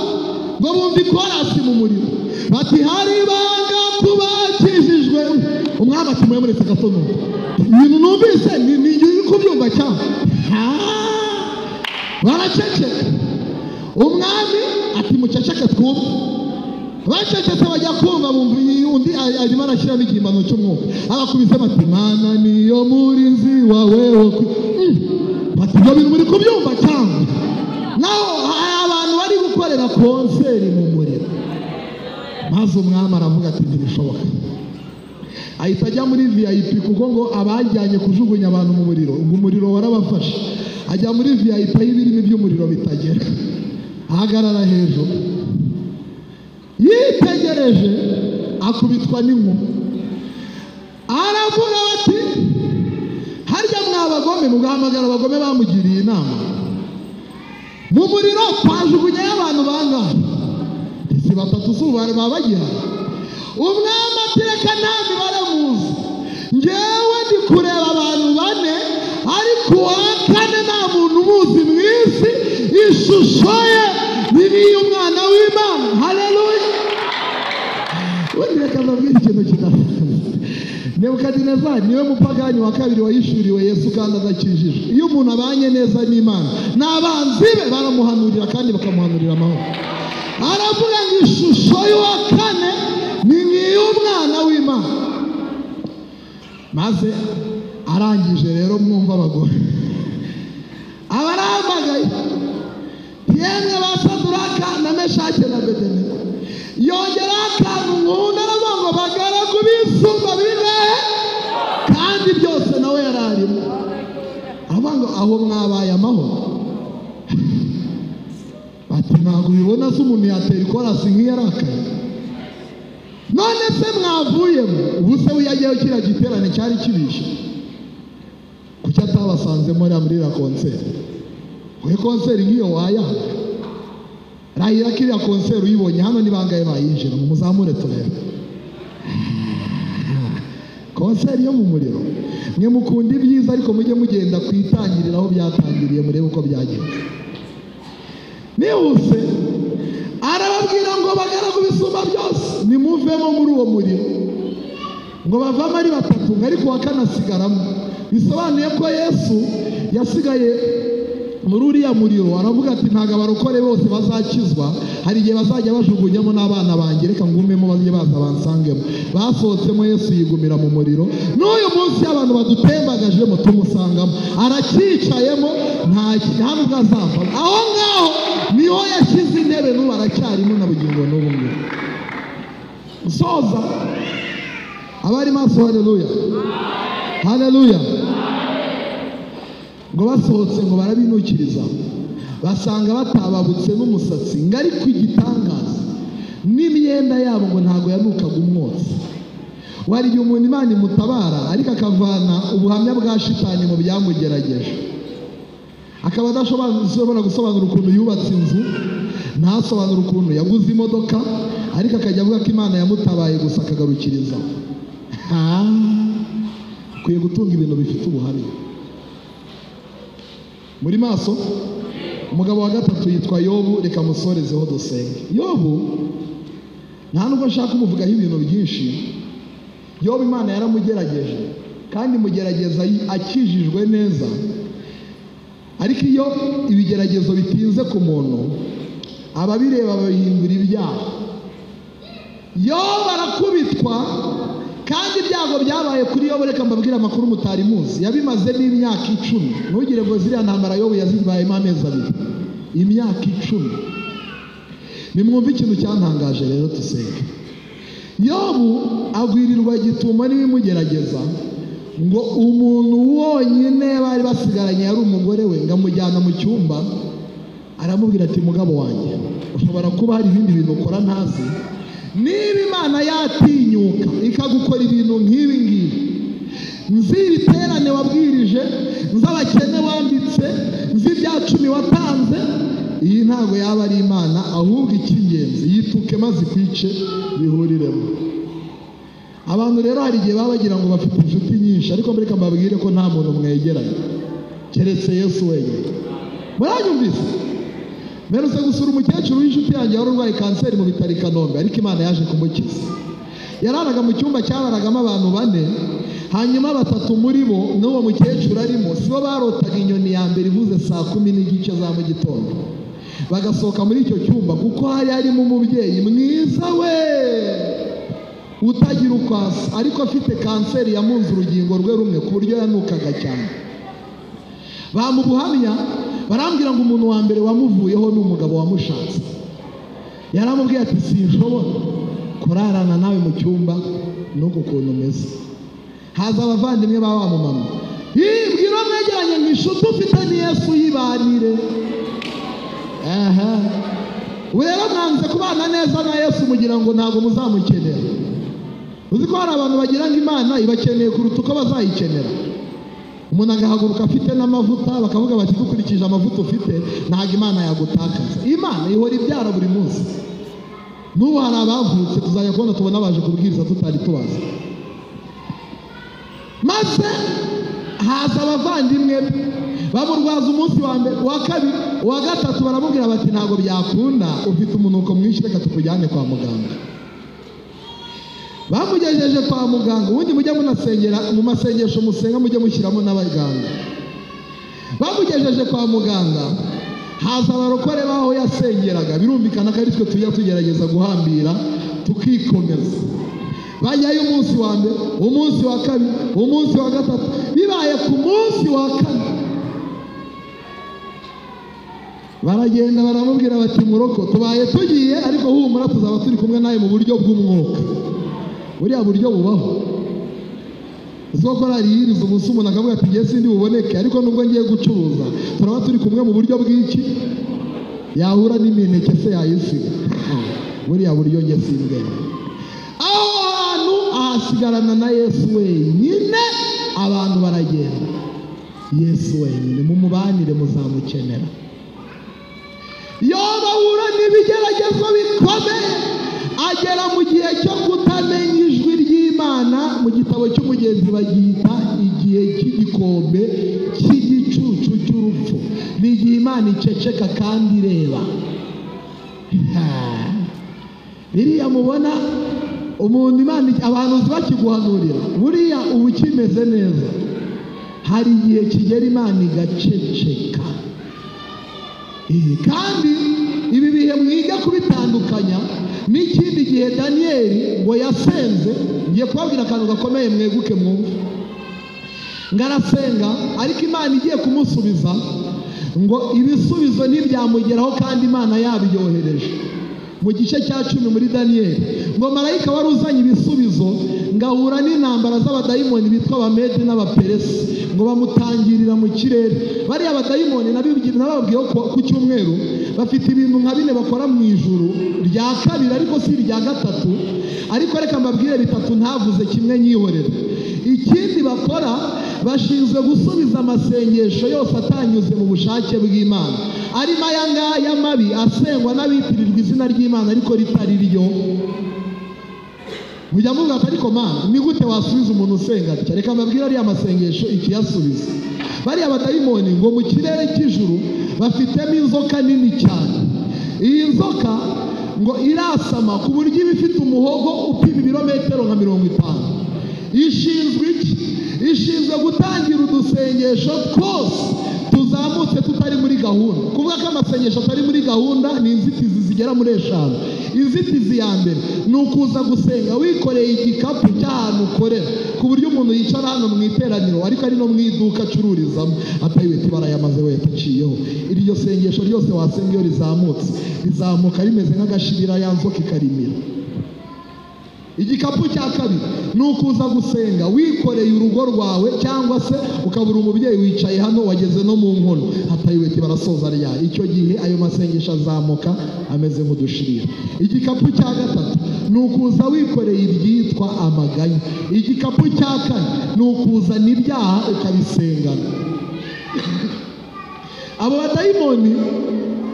[SPEAKER 1] ngo bumva ikorasi mu muriro bati hari ibanga kubakijijwe. Umwami ati muremuretse gatono, ibintu numvise ni uri kubyumva cyane. Baraceceka. Umwami ati muceceke twumve. Bacecetse bajya kumva bumva undi arimo arashyiramo igihimbano cy'umwuka. Abakubise bati Mana niyo murinzi wawe bati ibyo bintu muri kubyumva cyane. Naho abantu bari gukorera konseri mu muriro. Maze umwami aravuga ati ntibishoboka. Ahita ajya muri VIP kuko ngo abajyanye kujugunya abantu mu muriro, umuriro warabafashe. Ajya muri VIP y'ibirimi by'umuriro bitagera, ahagarara hejuru yitegereje, akubitwa n'inkuba. Aravuga ati harya mwabagome, mugahamagara abagome bamugiriye inama. Mu muriro twajugunyayo abantu bangahe? Si batatu bari babagihari. Umwami ati reka ntabwo baramuzi, njyewe ndi kureba abantu bane, ariko uwa kane nta muntu umuzi mu isi, ishusho ye ni umwana w'Imana. Haleluya. Ubundi reka mbabwire ikintu kidasanzwe. Nebukadinezari niwe mupagani wa kabiri wayishuriwe Yesu kandi adakijijwe. Iyo umuntu abanye neza n'Imana n'abanzi be baramuhanurira kandi bakamuhanurira amahoro. Aravuga ngo ishusho y'uwa kane ni nk'iy'umwana w'Imana. Maze arangije rero mwumva abagore abaramagaye, yemwe ba Saduraka na Meshake na Abedenego, yongera akantu nkunda aravuga ngo bagaragu b'Isumba bingahe kandi byose nawe yararimo. Aravuga ngo aho mwabaye amahoro. Ati ntabwo ubibona se umuntu yatera ikorasi nk'iyarakaye? None se mwavuyemo ubu se uyajyayo kiriya giterane cyari kibishe, kuki atabasanzemo muri iriya konseri? We konseri nk'iyo wayanga rahira kiriya konseri uyibonye hano ni bangahe bayinjira? Muzamure turebe konseri yo mu muriro. Mwe mukunda ibyiza ariko mujye mugenda kwitangirira aho byatangiriye, murebe uko byagenze. Nihuse arababwira ngo bagaragu b'Isumba byose nimuvemo muri uwo muriro. Ngo bavamo ari batatu, ariko wa kane asigaramo. Bisobanuye ko Yesu yasigaye muri uriya muriro. Aravuga ati ntabwo abarokore bose bazakizwa, hari igihe bazajya bajugunyamo n'abana banjye, reka ngumemo bajye baza bansangemo. Basohotsemo Yesu yigumira mu muriro. N'uyu munsi abantu badutembagajemo tumusangamo, aracyicayemo, nta nubwo azava. Aho ngaho niho yashyize intebe, n'ubu aracyarimo na bugingo n'ubu ngubu. Soza abari maso. Haleluya, haleluya. Ngo basohotse ngo barabinukiriza, basanga batababutse n'umusatsi. Ngo ariko igitangaza n'imyenda yabo ngo ntago yanukaga umwotsi. Wari igihe umuntu Imana imutabara ariko akavana ubuhamya bwa shitani mu byamugerageje, akaba adashobora gusobanura ukuntu yubatse inzu, ntasobanura ukuntu yaguze imodoka, ariko akajya avuga ko Imana yamutabaye gusa akagarukiriza. Ukwiye gutunga ibintu bifite ubuhamya. Muri maso umugabo wa gatatu yitwa Yobu. Reka musorezeho dusenge. Yobu nta nubwo nshaka kumuvugaho ibintu byinshi. Yobu Imana yaramugerageje kandi mugerageza akijijwe neza, ariko iyo ibigeragezo bitinze ku muntu ababireba babihindura ibyaha. Yobu arakubitwa kandi ibyago byabaye kuri Yobu. Reka mbabwire amakuru mutari muzi. Yabimazemo imyaka 10. Ntugire ngo ziriya ntambara Yobu yazibayemo amezi 2. Imyaka 10. Nimwumve ikintu cyantangaje rero tusenge. Yobu agwirirwa gituma n'ibimugerageza, ngo umuntu wonyine bari basigaranye yari umugore we, ngamujyana mu cyumba aramubwira ati mugabo wanjye, ushobora kuba hari ibindi bintu ukora ntazi. Niba Imana yatinyuka ikagukora ibintu nk'ibi ngibi, nzi ibiterane wabwirije, nzi abakene wambitse, nzi ibya 10 watanze, iyi ntabwo yaba ari Imana, ahubwo icy'ingenzi yituke maze ikwice bihuriremo. Abantu rero hari igihe baba bagira ngo bafite inshuti nyinshi, ariko mureka mbabwire ko nta muntu mwegeranye keretse Yesu wenyine. Muranyumvise? Mperutse gusura umukecuru w'inshuti yanjye wari urwaye kanseri mu bitaro i Kanombe, ariko Imana yaje kumukiza. Yararaga mu cyumba cyabaragamo abantu 4, hanyuma 3 muri bo n'uwo mukecuru arimo sibo barotaga inyoni ya mbere ivuze saa 10:15 za mu gitondo. Bagasohoka muri icyo cyumba kuko hari harimo umubyeyi mwiza we utagira ukwasa, ariko afite kanseri yamunze urugingo rwe rumwe ku buryo yanukaga cyane. Bamubuhamya barambwira ngo umuntu wa mbere wamuvuyeho ni umugabo wamushatse. Yaramubwiye ati sinshobora kurarana nawe mu cyumba nuko ukuntu umeze. Haza abavandimwe ba wa mama, bwira mwegeranye nk'inshuti ufite ni Yesu yibanire. Rero mwanze kubana neza na Yesu mugira ngo ntabwo muzamukenera. Uzi ko hari abantu bagira ngo Imana ibakeneye kuruta uko bazayikenera. Umuntu agahaguruka afite n'amavuta bakavuga bati dukurikije amavuta ufite ntabwo Imana yagutakaza. Imana ihora ibyara buri munsi. N'ubu hari abavutse tuzajya kubona tubona baje kubwiriza tutari tubazi. Maze haza abavandimwe bamurwaza umunsi wa mbere, wa kabiri, wa gatatu, baramubwira bati ntabwo byakunda, ufite umunuko mwinshi, reka tukujyane kwa muganga. Bamugejeje kwa muganga. Ubundi mujya munasengera mu masengesho musenga mujye mushyiramo n'abaganga. Bamugejeje kwa muganga, haza abarokore baho yasengeraga. Birumvikana ko ari twe tujya tugerageza guhambira tukikomeza. Bajyayo umunsi wa mbere, umunsi wa kabiri, umunsi wa gatatu, bibaye ku munsi wa 4 baragenda baramubwira bati muroko tubaye tugiye, ariko humura tuzaba turi kumwe nawe mu buryo bw'umwuka. Buriya buryo bubaho. Uziko ko ariyiriza umunsi umuntu akavuga ati ngiye sindi buboneke, ariko nubwo ngiye gucuruza turaba turi kumwe mu buryo bw'iki, yahura n'imineke se yayisiga. Buriya buryo ngiye simbwene. Aho hantu ahasigarana na Yesu wenyine, abantu baragenda. Yesu wenyine mumubanire muzamukenera. Yoba ahura n'ibigeragezo bikomeye, agera mu gihe cyo kutamenya ijwi ry'Imana. Mu gitabo cy'umugenzi bagihita igihe cy'igikombe cy'igicucu cy'urupfu. Ni igihe Imana iceceka kandi ireba. Biriya mubona umuntu Imana abantu bakiguhanurira, buriya ubu kimeze neza. Hari igihe kigera Imana igaceceka. Kandi ibi bihe mwiga kubitandukanya n'ikindi gihe Daniyeli ngo yasenze. Ngiye kubabwira akantu gakomeye mweguke mwumve. Ngarasenga ariko Imana igiye kumusubiza, ngo ibisubizo ntibyamugeraho kandi Imana yabyohereje. Mu gice cya 10 muri Daniyeli, ngo marayika wari uzanye ibisubizo ngahura n'intambara z'abadayimoni bitwa abamedi n'abaperesi ngo bamutangirira mu kirere. Bariya abadayimoni nababwiye ku cyumweru bafite ibintu nka bine bakora mu ijuru rya kabiri ariko si irya gatatu, ariko reka mbabwire bitatu ntavuze kimwe nyihorera. Ikindi bakora, bashinzwe gusubiza amasengesho yose atanyuze mu bushake bw'Imana, arimo aya ngaya mabi asengwa n'abitirirwa izina ry'Imana ariko ritari ryo. Mujya muvuga ati ariko Mana ni gute wasubiza umuntu usenga atya? Reka mbabwire ariya masengesho ikiyasubiza. Bariya abadayimoni ngo mu kirere cy'ijuru bafitemo inzoka nini cyane. Iyi nzoka ngo irasama ku buryo iba ifite umuhogo upima ibirometero nka 50. Ishinzwe iki? Ishinzwe gutangira udusengesho twose tuzamutse tutari muri gahunda. Kuvuga ko amasengesho atari muri gahunda ni inzitizi zigera muri 5. Inzitizi ya mbere ni ukuza gusenga wikoreye igikapu cy'ahantu ukorera, ku buryo umuntu yicara hano mu iteraniro ariko ari no mu iduka acururizamo atayiwete barayamaze wete aciyeho. Iryo sengesho ryose wasenga iyo rizamuka rimeze nk'agashirira ya nzoka ikarimira. Igikapu cya kabiri ni ukuza gusenga wikoreye urugo rwawe, cyangwa se ukabura umubyeyi wicaye hano wageze no mu nkono hatayiwete barasoza rya. Icyo gihe ayo masengesho azamuka ameze nk'udushirira. Igikapu cya gatatu ni ukuza wikoreye ibyitwa amaganya. Igikapu cya kane ni ukuzana ibyaha ukabisengana. Abo badayimoni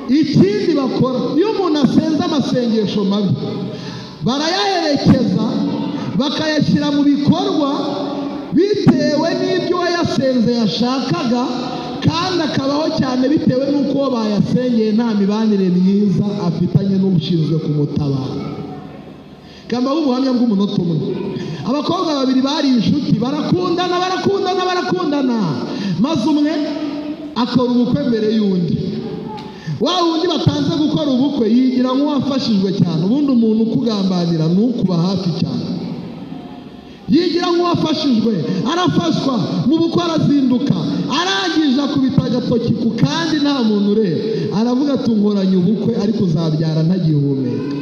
[SPEAKER 1] ikindi bakora, iyo umuntu asenze amasengesho mabi barayaherekeza bakayashyira mu bikorwa bitewe n'ibyo wayasenze yashakaga, kandi akabaho cyane bitewe n'uko bayasengeye nta mibanire myiza afitanye n'ushinzwe kumutabara. Kamba ubuhamya bw'umunota umwe, abakobwa babiri bari inshuti barakundana, maze umwe akora ubukwe mbere y'undi. Wa wundi batanze gukora ubukwe yigira nk'uwafashijwe cyane. Ubundi umuntu ukugambanira ni ukuba hafi cyane. Yigira nk'uwafashijwe, arafashwa mu bukwe arazinduka, arangije akubita agatoki ku kandi nta muntu ureba, aravuga ati nkoranye ubukwe ariko uzabyara ntagihumeka.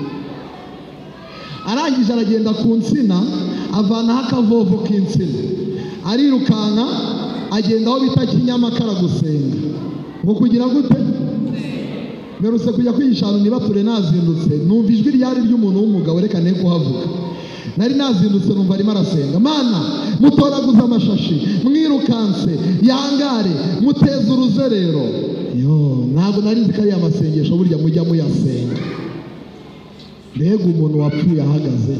[SPEAKER 1] Arangije aragenda ku nsina avanaho akavovo k'insina, arirukanka agenda aho bita Kinyamakara gusenga. Ngo kugira gute? Meruse kujya kwishana nibature nazindutse numva ijwi ryari ry'umuntu w'umugabo, reka ne kuhavuga. Nari nazindutse numva arimo arasenga, Mana mutoraguza amashashi, mwirukanse yangare, muteze uruzerero. Ntabwo nari nzi ko ari amasengesho burya mujya muyasenga. Mbega umuntu wapfuye ahagaze.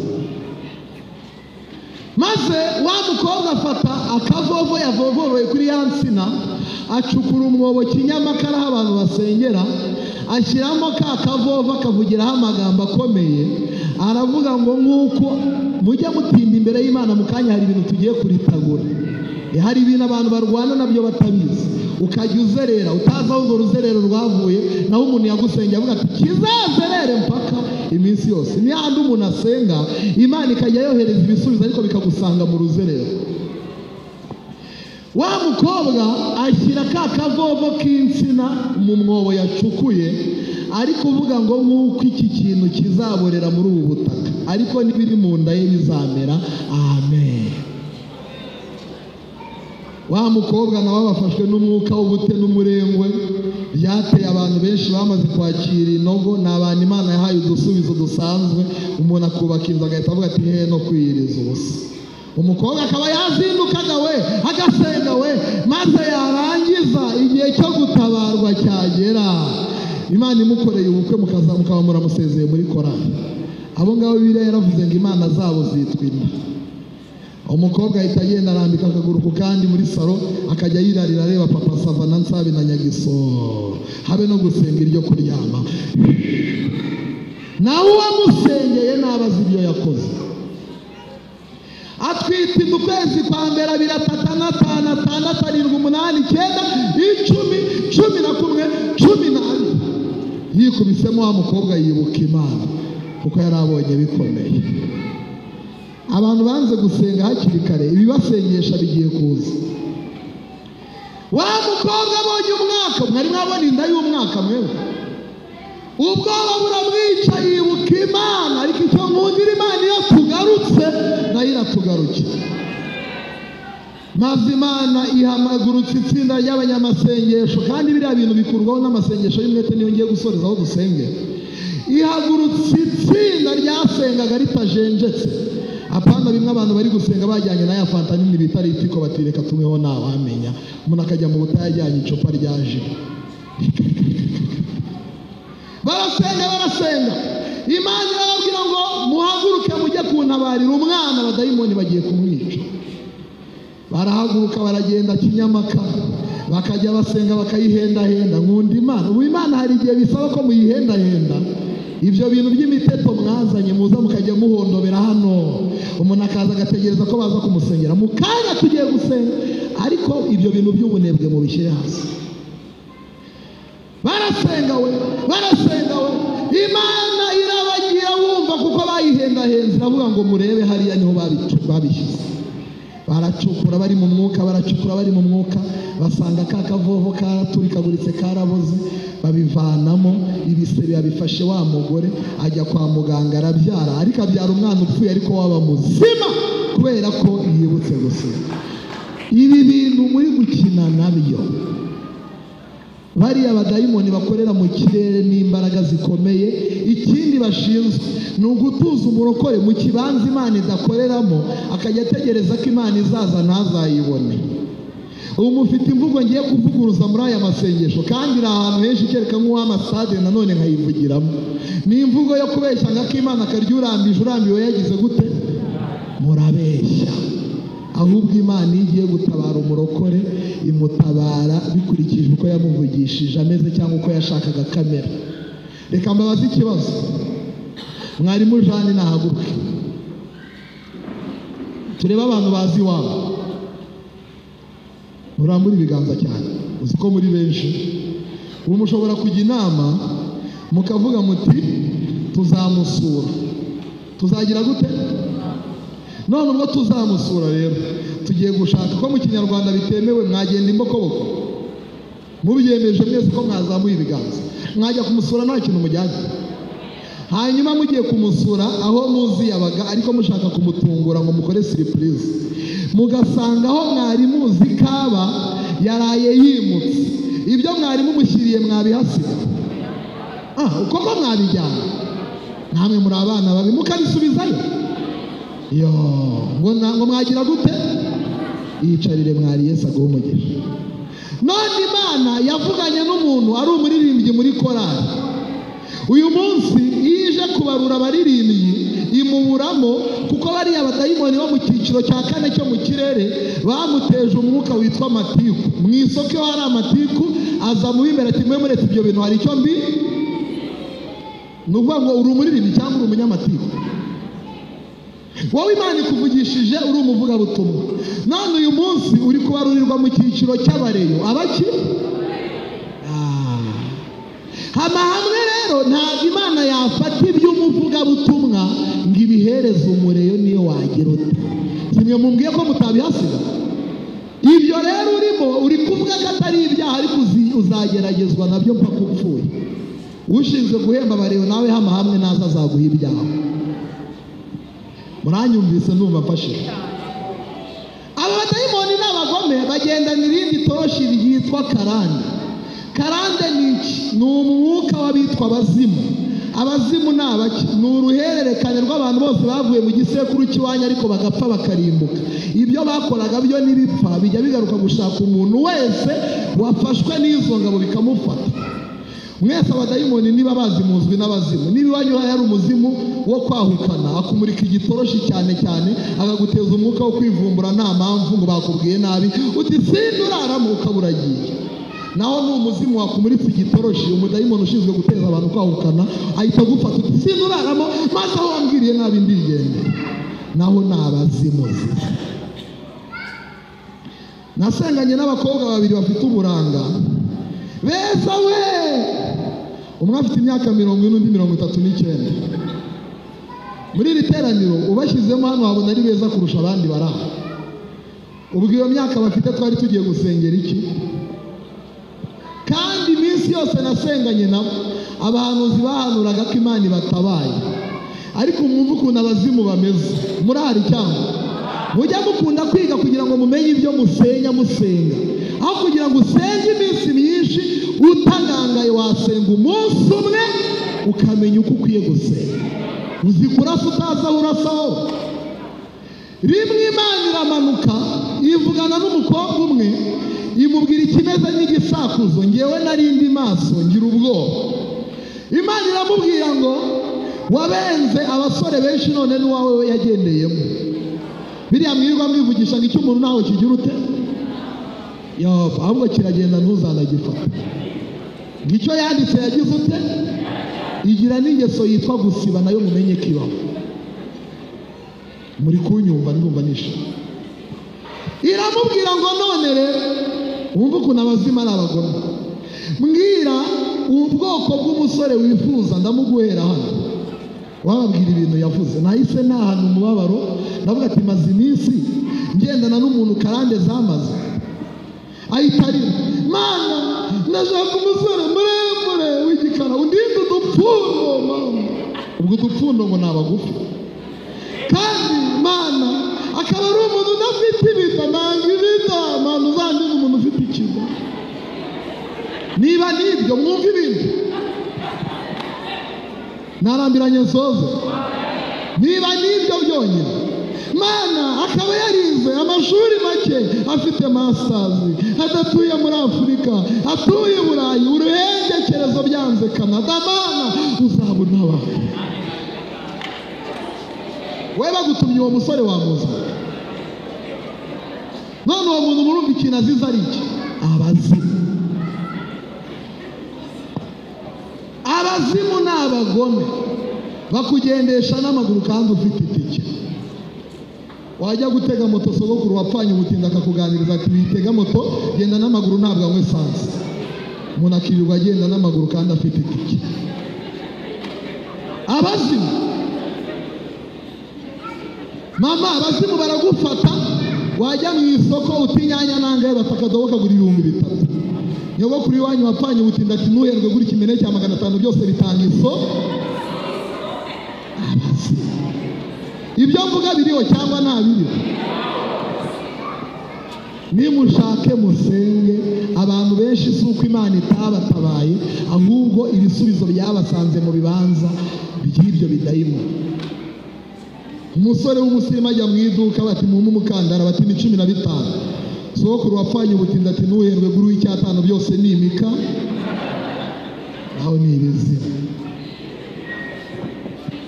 [SPEAKER 1] Maze wa mukobwa afata akavovo yavovoroye kuri ya nsina, acukura umwobo Kinyamakara aho abantu basengera, ashyiramo ka kavovo akavugiraho amagambo akomeye. Aravuga ngo nk'uko mujya mutinda imbere y'Imana mu kanya hari ibintu tugiye kuritagura. Hari ibintu abantu barwana nabyo batabizi, ukajya uzerera utazi aho urwo ruzerero rwavuye, naho umuntu yagusengeye avuga ati kizazerere mpaka iminsi yose. Ni handi umuntu asenga Imana ikajya yohereza ibisubizo ariko bikagusanga mu ruzerero. Wa mukobwa ashyira ka kavovo k'insina mu mwobo yacukuye, ariko uvuga ngo nk'uko iki kintu kizaborera muri ubu butaka ariko n'ibiri mu nda ye bizamera. Amen. Wa mukobwa nawe bafashwe n'umwuka w'ubute n'umurengwe, byateye abantu benshi bamaze kwakira inogo. Ni abantu Imana yahaye udusubizo dusanzwe, umuntu akubaka inzu agahita avuga ati hehe no kwiyiriza ubusa. Umukobwa akaba yazindukaga we agasenga we, maze yarangiza igihe cyo gutabarwa cyagera, Imana imukoreye ubukwe mukaba muramusezeye muri korali. Abo ngabo Bibiliya yaravuze ngo imana zabo zitwa inda. Umukobwa ahita agenda arambika akaguru ku kandi muri salo, akajya yirarira areba Papa Sava na Nsabi na Nyagiso, habe no gusenga iryo kuryama. Nawe uwamusengeye nabaza ibyo yakoze. Atwite ukwezi kwa mbere 2 3 4 5 6 7 8 9 10 11 12 yikubisemo wa mukobwa yibuka Imana kuko yarabonye bikomeye. Abantu banze gusenga hakiri kare, ibibasengesha bigiye kuza. Wa mukobwa abonye umwaka, mwari mwabona inda y'umwaka mwewe, ubwoba buramwica yibuka Imana. Ariko icyo nkundira Imana iyo tugarutse nayo iratugarukira. maze Imana ihamagurutse itsinda ry'abanyamasengesho, kandi biriya bintu bikurwaho n'amasengesho y'umwete. Niyo ngiye gusoreza aho dusengera. Ihagurutse itsinda ryasengaga ritajenjetse, apana bimwe abantu bari gusenga bajyanye na ya fanta nini bita ritiko, batireka tumweho ntawamenya. Umuntu akajya mu butayu ajyanye icupa ryaje. barasenga Imana irababwira ngo muhaguruke mujye kuntabarira umwana, abadayimoni bagiye kumwica. Barahaguruka baragenda Kinyamaka, bakajya basenga bakayihendahenda. Nkunda Imana. Ubu Imana hari igihe bisaba ko muyihendahenda. Ibyo bintu by'imiteto mwazanye muza mukajya muhondobera hano, umuntu akaza agategereza ko baza kumusengera mu kanya tugiye gusenga, ariko ibyo bintu by'ubunebwe mubishyire hasi. Barasenga we Imana irabagira wumva, kuko bayihendahenze iravuga ngo murebe hariya niho babishyize. Baracukura bari mu mwuka, basanga ka kavovo karaturikaguritse karaboze, babivanamo. Ibisebe yabifashe wa mugore, ajya kwa muganga arabyara, ariko abyara umwana upfuye ariko waba muzima, kubera ko yibutse gusenga. Ibi bintu muri gukina nabyo, bariya abadayimoni bakorera mu kirere n'imbaraga zikomeye. Ikindi bashinzwe ni ugutuza umurokore mu kibanza Imana idakoreramo, akajya ategereza ko Imana izaza ntazayibone. Ubu mufite imvugo ngiye kuvuguruza muri aya masengesho, kandi iri ahantu henshi kereka nk'uw'amasitade nanone nkayivugiramo. Ni imvugo yo kubeshya ngo Imana akarya urambiwe yagize gute? Murabeshya. Ahubwo Imana iyo igiye gutabara umurokore imutabara bikurikije uko yamuvugishije ameze cyangwa uko yashakaga kamera. Reka mbabaze ikibazo. Mwarimu Jeanne nahaguruke, turebe abantu bazi iwabo. Murambura ibiganza cyane, uzi ko muri benshi. Ubu mushobora kujya inama mukavuga muti tuzamusura. Tuzagira gute? None ubwo tuzamusura rero tugiye gushaka ko mu Kinyarwanda bitemewe, mwagenda imbokoboko. Mubyemeje mwese ko mwazamuye ibiganza, mwajya kumusura nta kintu mujyanye. Hanyuma mugiye kumusura aho muzi yabaga, ariko mushaka kumutungura ngo mukore surprise, mugasanga aho mwari muzi kaba yaraye yimutse. Ibyo mwari mumushyiriye mwabihasiga. Uko ko mwabijyana namwe muri abana babi mukabisubizayo. Ngo mwagira gute? Yicarire mwari Yesu aguhe umugisha. None Imana yavuganye n'umuntu ari umuririmbyi muri korali. Uyu munsi ije kubarura abaririmbyi imuburamo, kuko bariya abadayimoni bo mu cyiciro cya 4 cyo mu kirere bamuteje umwuka witwa amatiku. Mu isoko iyo hari amatiku aza mu bimera ati mwe muretse ibyo bintu hari icyo mbi. Nuvuga ngo uri umuririmbyi cyangwa uri umunyamatiku. Wowe Imana ikuvugishije uri umuvugabutumwa. None uyu munsi uri kubarurirwa mu cyiciro cy'abareyo. Abaki? Hamwe rero ntabwo Imana yafata iby'umuvugabutumwa ngo ibihereze umureyo niyo wagira ute. Kimwe mumbwiye ko mutabihasiga. Ibyo rero urimo uri kuvuga ko atari ibyaha, ariko uzageragezwa nabyo mpaka upfuye. Ushinzwe guhemba abareyo nawe hamwe naza azaguha ibyaha. Muranyumvise ndumva mfashije. Aba badayimoni n'abagome bagendana irindi toroshi ryitwa karande. Karande ni iki? Ni umwuka w'abitwa abazimu. Abazimu ni abaki? Ni uruhererekane rw'abantu bose bavuye mu gisekuru cy'iwanyu ariko bagapfa bakarimbuka. Ibyo bakoraga byo n'ibipfa bijya bigaruka gushaka umuntu wese wafashwe n'izo ngabo bikamufata. Mwese abadayimoni niba bazimuzwi n'abazimu. Niba iwanyu hari umuzimu wo kwahukana akumurika igitoroshi cyane akaguteza umwuka wo kwivumbura nta mpamvu ngo bakubwiye nabi, uti sinduraramo ukaburagiye. Naho ni umuzimu wakumuritse igitoroshi, umudayimoni ushinzwe guteza abantu kwahukana ahita gufata uti sinduraramo, maze aho wambwiriye nabi ndigende. Naho ni abazimu. Nasenganye n'abakobwa babiri bafite uburanga beza we. Umwe afite imyaka 40 n'undi 39. Muri iri teraniro ubashyizemo hano wabona ari beza kurusha abandi baraha. Ubwo iyo myaka bafite twari tugiye gusengera iki? Kandi iminsi yose nasenganye nabo abahanuzi bahanuraga ko Imana ibatabaye. ariko mwumva ukuntu abazimu bameze. Murahari cyangwa mujya mukunda kwiga kugira ngo mumenye ibyo musenya musenga, aho kugira ngo usenge iminsi myinshi utagangaye wasenga umunsi umwe ukamenya uko ukwiye gusenga. Uzi kurasa utazi aho urasaho. Rimwe Imana iramanuka ivugana n'umukobwa umwe imubwira ikimeze nk'igisakuzo, ngewe narindi maso ngira ubwoba. Imana iramubwira ngo wabenze abasore benshi none n'uwawe we yagendeyemo. Biriya mwirirwa mwivugisha ngo icyo umuntu nawe kigira ute ahubwo kiragenda ntuzanagifata. Ngicyo yanditse yagize ute igira n'ingeso yitwa gusiba, nayo mumenye ko ibaho. Muri kunyumva ndumva nisha. Iramubwira ngo none rero wumva ukuntu abazimu ari abagome. Mbwira ubwoko bw'umusore wifuza ndamuguhera hano. Wababwira ibintu yavuze. Nahise nahana umubabaro ndavuga ati maze iminsi ngendana n'umuntu karande zamaze. Ayitarira Mana ndashaka umusore muremure w'igikara undinde udupfundo mama. Ubwo udupfundo ngo nabagufi kandi Mana akaba ari umuntu udafite ibita nanga ibita. Mana uzandinde umuntu ufite ikigo. Niba nibyo mwumva ibintu narambiranye nsoze. Niba nibyo byonyine Mana akaba yarize amashuri make afite masters, adatuye muri Afurika, atuye i Burayi, uruhengekerezo byanze Canada. Mana uzabona abawe. We bagutumye uwo musore wamuza none uwo muntu murumva ikintu azize ari iki? Abazimu ni abagome bakugendesha n'amaguru kandi ufite itike. Wajya gutega moto sogokuru wapfanye ubutinda akakuganiriza ati witega moto genda n'amaguru ntabwo anywe esanse. Umuntu akirirwa agenda n'amaguru kandi afite itike. Abazimu mama, abazimu baragufata wajya mu isoko utinyanya nangaye batakadobo kagura 3,000. Nyogokuru iwanyu wapfanye ubutinda ati ntuherwe gura ikimene cya 500 byose bitanga iso. Ibyo mvuga biriho cyangwa nta biriho? Nimushake musenge. Abantu benshi si uko Imana itabatabaye, ahubwo ibisubizo byabasanze mu bibanza by'ibyo bidayimoni. Umusore w'umusirimu ajya mu iduka bati mumu umukandara bati ni 15. Sokuru wapfanye ubutinda ati ntuherwe guru w'icyatanu byose ni imika. Aho ni ibizima.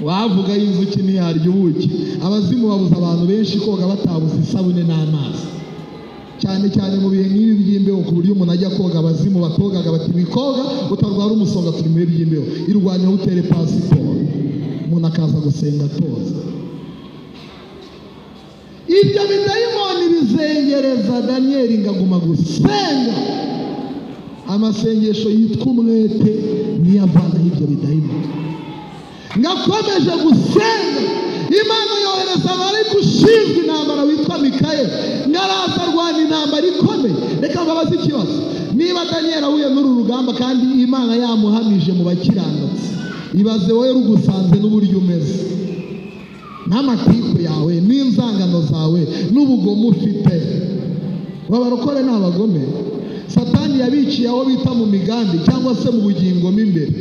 [SPEAKER 1] Wavuga y'inzuki ntiyarya ubuki. Abazimu babuza abantu benshi koga batabuze isabune n'amazi, cyane cyane mu bihe nk'ibi by'imbeho, ku buryo umuntu ajya koga abazimu batogaga bati wikoga utarwara umusonga turi mu bihe by'imbeho. Irwanya utere pasiporo umuntu akaza gusenga atoza. Ibyo bidayimoni bizengereza Daniel ngaguma gusenga. Amasengesho yitwa umwete niyo avanaho ibyo bidayimoni. Ngakomeje gusenga, Imana yohereza amarayika ushinzwe intambara witwa Mikayeli, ngaraza arwana intambara ikomeye. Reka mbabaze ikibazo, niba Daniel ahuye n'uru rugamba kandi Imana yamuhamije mu bakiranutsi, ibaze wowe rugusanze n'uburyo umeze, n'amatiku yawe n'inzangano zawe n'ubugome ufite. Babarokore ni abagome. Satani yabiciye aho bita mu migambi cyangwa se mu bugingo mo imbere.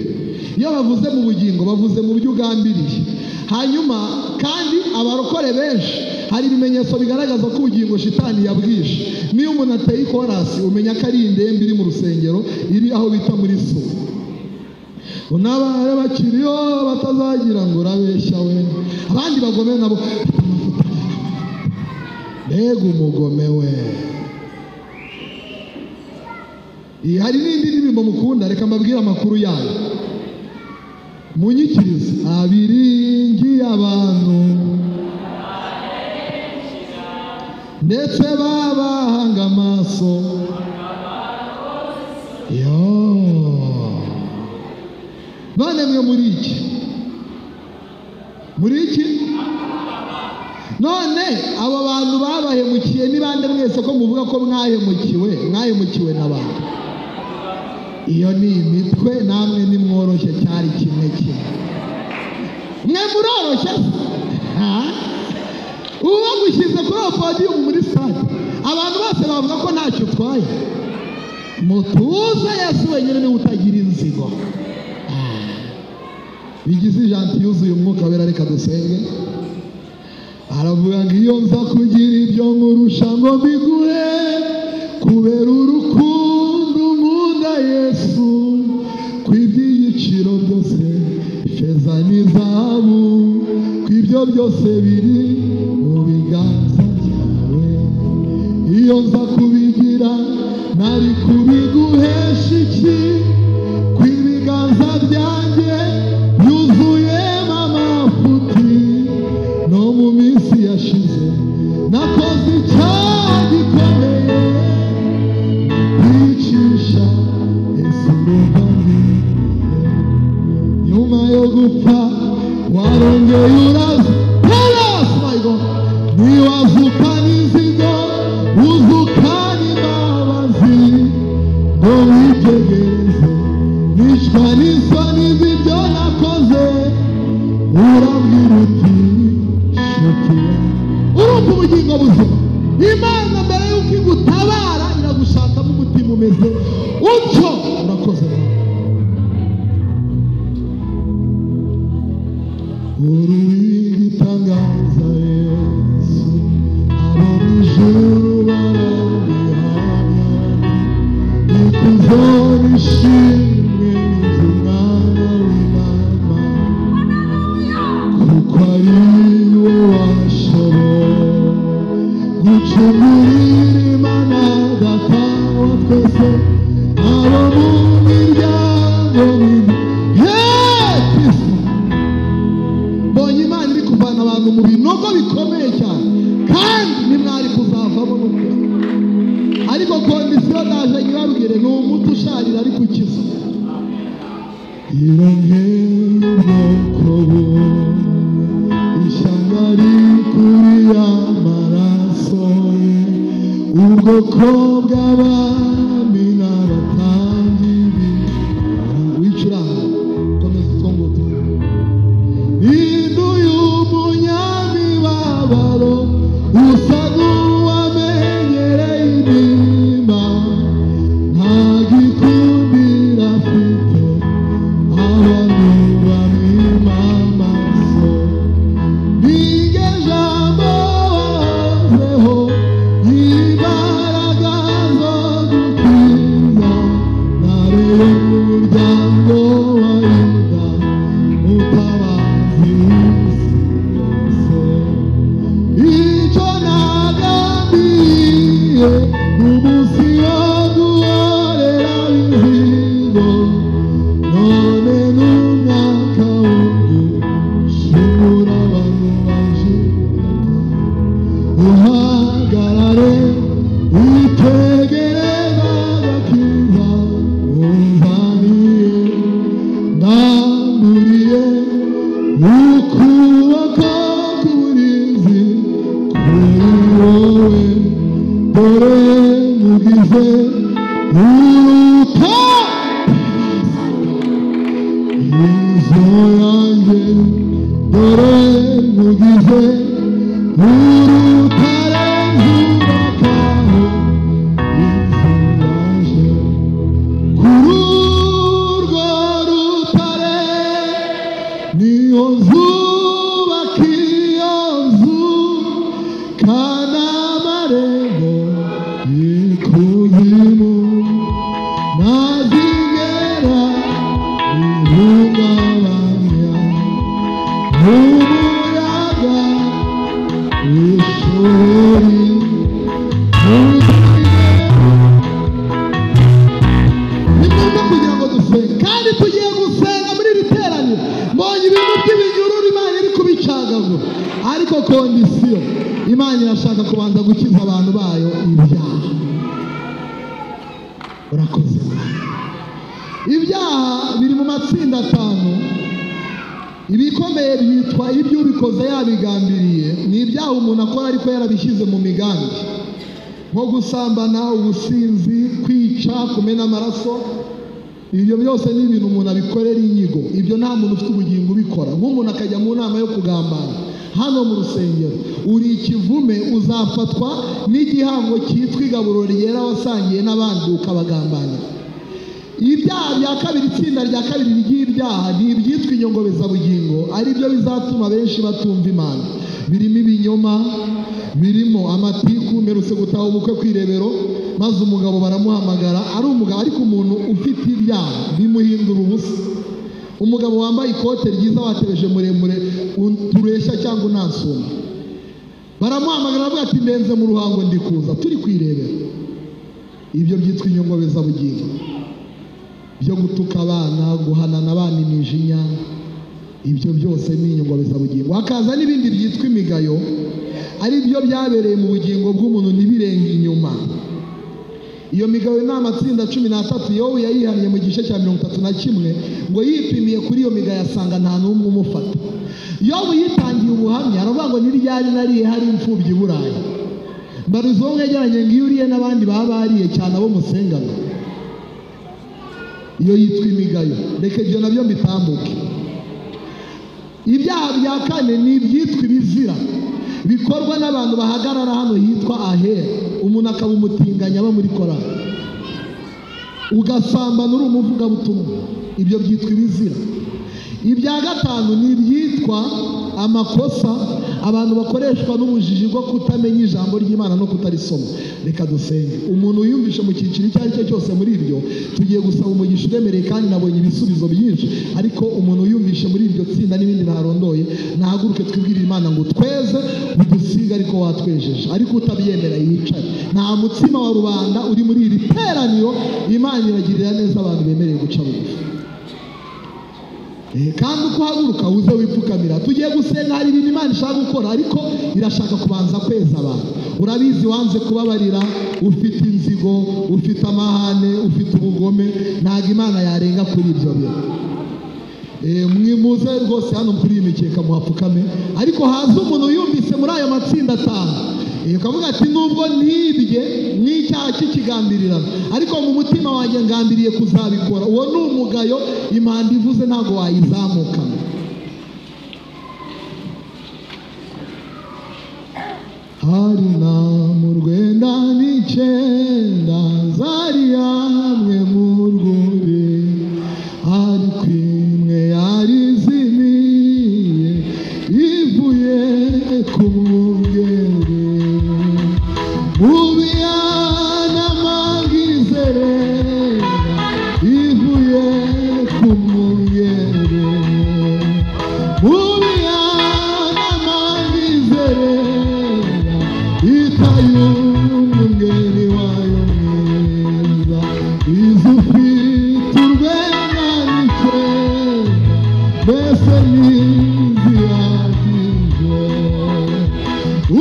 [SPEAKER 1] Iyo bavuze mu bugingo bavuze mu byo ugambiriye. Hanyuma kandi abarokore benshi hari ibimenyetso bigaragaza ko ubugingo shitani yabwishe. Niyo umuntu ateye ikorasi umenya ko ari indembe iri mu rusengero iri aho bita muri so. Unabare bakiriyo batazagira ngo urabeshya we. Abandi bagome nabo mbega umugome we. Hari n'indi ndirimbo mukunda, reka mbabwire amakuru yayo. Munyikirize abiringiye abantu ndetse babahanga amaso. None mwe muri iki none abo bantu babahemukiye ni bande mwese ko muvuga ko mwahemukiwe n'abantu? Iyo ni imitwe namwe nimworoshye cyari kimwe. mwe muroroshye uba gushyize kuri podiyumu muri stade abantu bose bavuga ko ntacyo utwaye. Mutuze Yesu wenyine niwe utagira inzigo. Bigize ijambo yuzuye umwuka wera. Reka dusenge. Aravuga ngo iyo nza kugira ibyo nkurusha ngo mbiguhe kubera urukundo nkunda Yesu kw'iby'igiciro byose ifeza n'izahabu kw'ibyo byose biri mu biganza byawe. Iyo nza kubigira nari kubiguhesha iki kw'ibiganza byanjye byuzuyemo amafuti. No mu minsi yashize nakoze icyaha gikomeye kwicisha Yesu n'ubwanjye. Nyuma yo gupfa warongeye uraza ntiwazukana inzigo uzukana imbabazi ngo witegereze nicwa n'isoni z'ibyo nakoze. Urambwira uti urumva ubugingo buzima. Imana mbere y'uko igutabara iragushakamo umutima umeze utyo. Urakoze uruwigitangaza Yesu abo mu ijuru barabihamya ikuzo nishimwe n'umwana w'Imana kuko ari we washoboye gucungurira Imana Data wa twese abo mu miryango Kristo. Mbonye Imana iri kuvana abantu mu binogo bikomeye cyane kandi nimwari kuzavamo n'ukuri. Ariko kondisiyo naje nyibabwire ni umuti usharira ariko ukiza. Irongera ubwoko ishyanga rikuriye amaraso ye ubwoko bw'abami n'abatambyi wicuranga komeza utwo ngutwo. Hinduye umunyamibabaro usa n'uwamenyereye intimba nta gikundiro afite abantu bamwima amaso. Niryo jambo wahozeho imbaraga zo gukiza ntare yo mu muryango wa Yuda mutabazi w'isi yose. Icyo nagambiriye n'umunsi wo guhorera inzigo none n'umwaka wundi shimura abantu baje uhagarare witegereza agakiza unzaniye ndamburiye ukuboko k'uburinzi kuri wowe dore mugize uruta inzu yanjye dore mugize urutare nzubakaho inzu yanjye kuri urwo rutare niyo nzubaka iyo nzu kandi amarembo y'ikuzimu ntazigera ihungabanya n'umuyaga w'ishuri. Ni ngombwa kugira ngo dusenge kandi tugiye gusenga muri iri teraniro. Mbonye ibintu by'ibinyururu Imana iri kubicagagura ariko kondisiyo Imana irashaka kubanza gukiza abantu bayo ibyaha. Urakoze. Ibyaha biri mu matsinda atanu. Ibikomeye byitwa ibyo ubikoze yabigambiriye. Ni ibyaha umuntu akora ariko yarabishyize mu migambi nko gusambana, ubusinzi, kwica, kumena amaraso, ibyo byose ni ibintu umuntu abikorera inyigo. Ibyo nta muntu ufite ubugingo ubikora. Nk'umuntu akajya mu nama yo kugambana hano mu rusengero, uri ikivume, uzafatwa n'igihango cyitwa igaburo ryera wasangiye n'abandi ukabagambanira. Ibyaha bya kabiri, itsinda rya kabiri ry'ibyaha ni ibyitwa inyongobezabugingo, ari byo bizatuma benshi batumva Imana. Birimo ibinyoma, birimo amatiku. Mperutse gutaha ubukwe kw'irebero, maze umugabo baramuhamagara, ari umugabo ariko umuntu ufite ibyaha bimuhindura ubusa. Umugabo wambaye ikote ryiza watebeje muremure tureshya cyangwa unansumba, baramuhamagara avuga ati ndenze mu ruhango ndi kuza, turi kwirebera. Ibyo byitwa inyongobezabugingo byo gutuka abana, guhanana abana imijinya, ibyo byose ni inyongobezabugingo. Hakaza n'ibindi byitwa imigayo, ari byo byabereye mu bugingo bw'umuntu ntibirenge inyuma. Iyo migayo ni amatsinda 13. Yobu yayihaniye mu gice cya 31 ngo yipimiye kuri iyo migayo asanga nta n'umwe umufata. Yobu yitangiye ubuhamya aravuga ngo n'iryari nariye hari imfubyi Burayi, mbaruzo mwegeranye ngo iyo uriye n'abandi baba bariye cyane abo musengana. Iyo yitwa imigayo. Reka ibyo nabyo mbitambuke. Ibyaha bya kane ni ibyitwa ibizira, bikorwa n'abantu bahagarara hano hitwa ahera. Umuntu akaba umutinganya aba muri korali, ugasambana uri umuvugabutumwa. Ibyo byitwa ibizira. Ibya gatanu ni ibyitwa amakosa abantu bakoreshwa n'ubujiji bwo kutamenya ijambo ry'Imana no kutarisoma. Reka dusenge. Umuntu yumvishe mu cyiciro icyo ari cyo cyose muri ibyo, tugiye gusaba umugisha uremereye kandi nabonye ibisubizo byinshi. Ariko umuntu yumvishe muri iryo tsinda n'ibindi ntarondoye, nahaguruke twibwirire Imana ngo tweze udusiga ariko watwejeje. Ariko utabyemera yicare. Nta mutsima wa rubanda uri muri iri teraniro. Imana iragirira neza abantu bemereye guca bugufi. Kandi uko uhaguruka uze wipfukamira. Tugiye gusenga, hari ibintu Imana ishaka gukora, ariko irashaka kubanza kweza abantu. Urabizi wanze kubabarira, ufite inzigo, ufite amahane, ufite ubugome, ntabwo Imana yarenga kuri ibyo bintu. Mwimuze rwose hano kuri iyi mikeka muhapfukame. Ariko haza umuntu yumvise muri aya matsinda 5 ukavuga ati nubwo nibye n'icyaha cy'ikigambirirano, ariko mu mutima wanjye ngambiriye kuzabikora. Uwo ni umugayo impanda ivuze ntabwo wayizamukana. Hari na mu rwenda n'icyenda zari hamwe mu rwuri, ariko imwe yari izimiye ivuye ku mugeri. Ubiyana magizerera ivuye ku mugeri. Ubiyana magizerera itayumugeri wayo mwiza. Izufite urwenya n'icyenda mbese n'izihagije.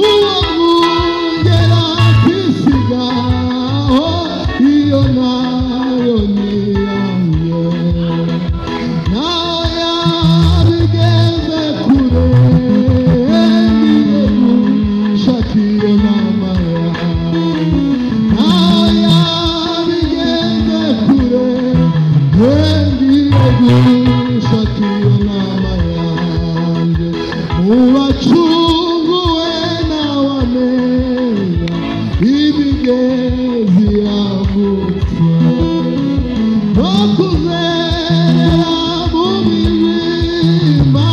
[SPEAKER 1] Uwo mugera kwisigaho iyo nayo ni yanjye. Naho yabigeze kure ngiye gushaka iyo nama yawe. Naho yabigeze kure ngiye gushaka iyo nama yanjye. Mu bacunguwe n'abamenya imigezi yagutse, no kuzerera mu mirima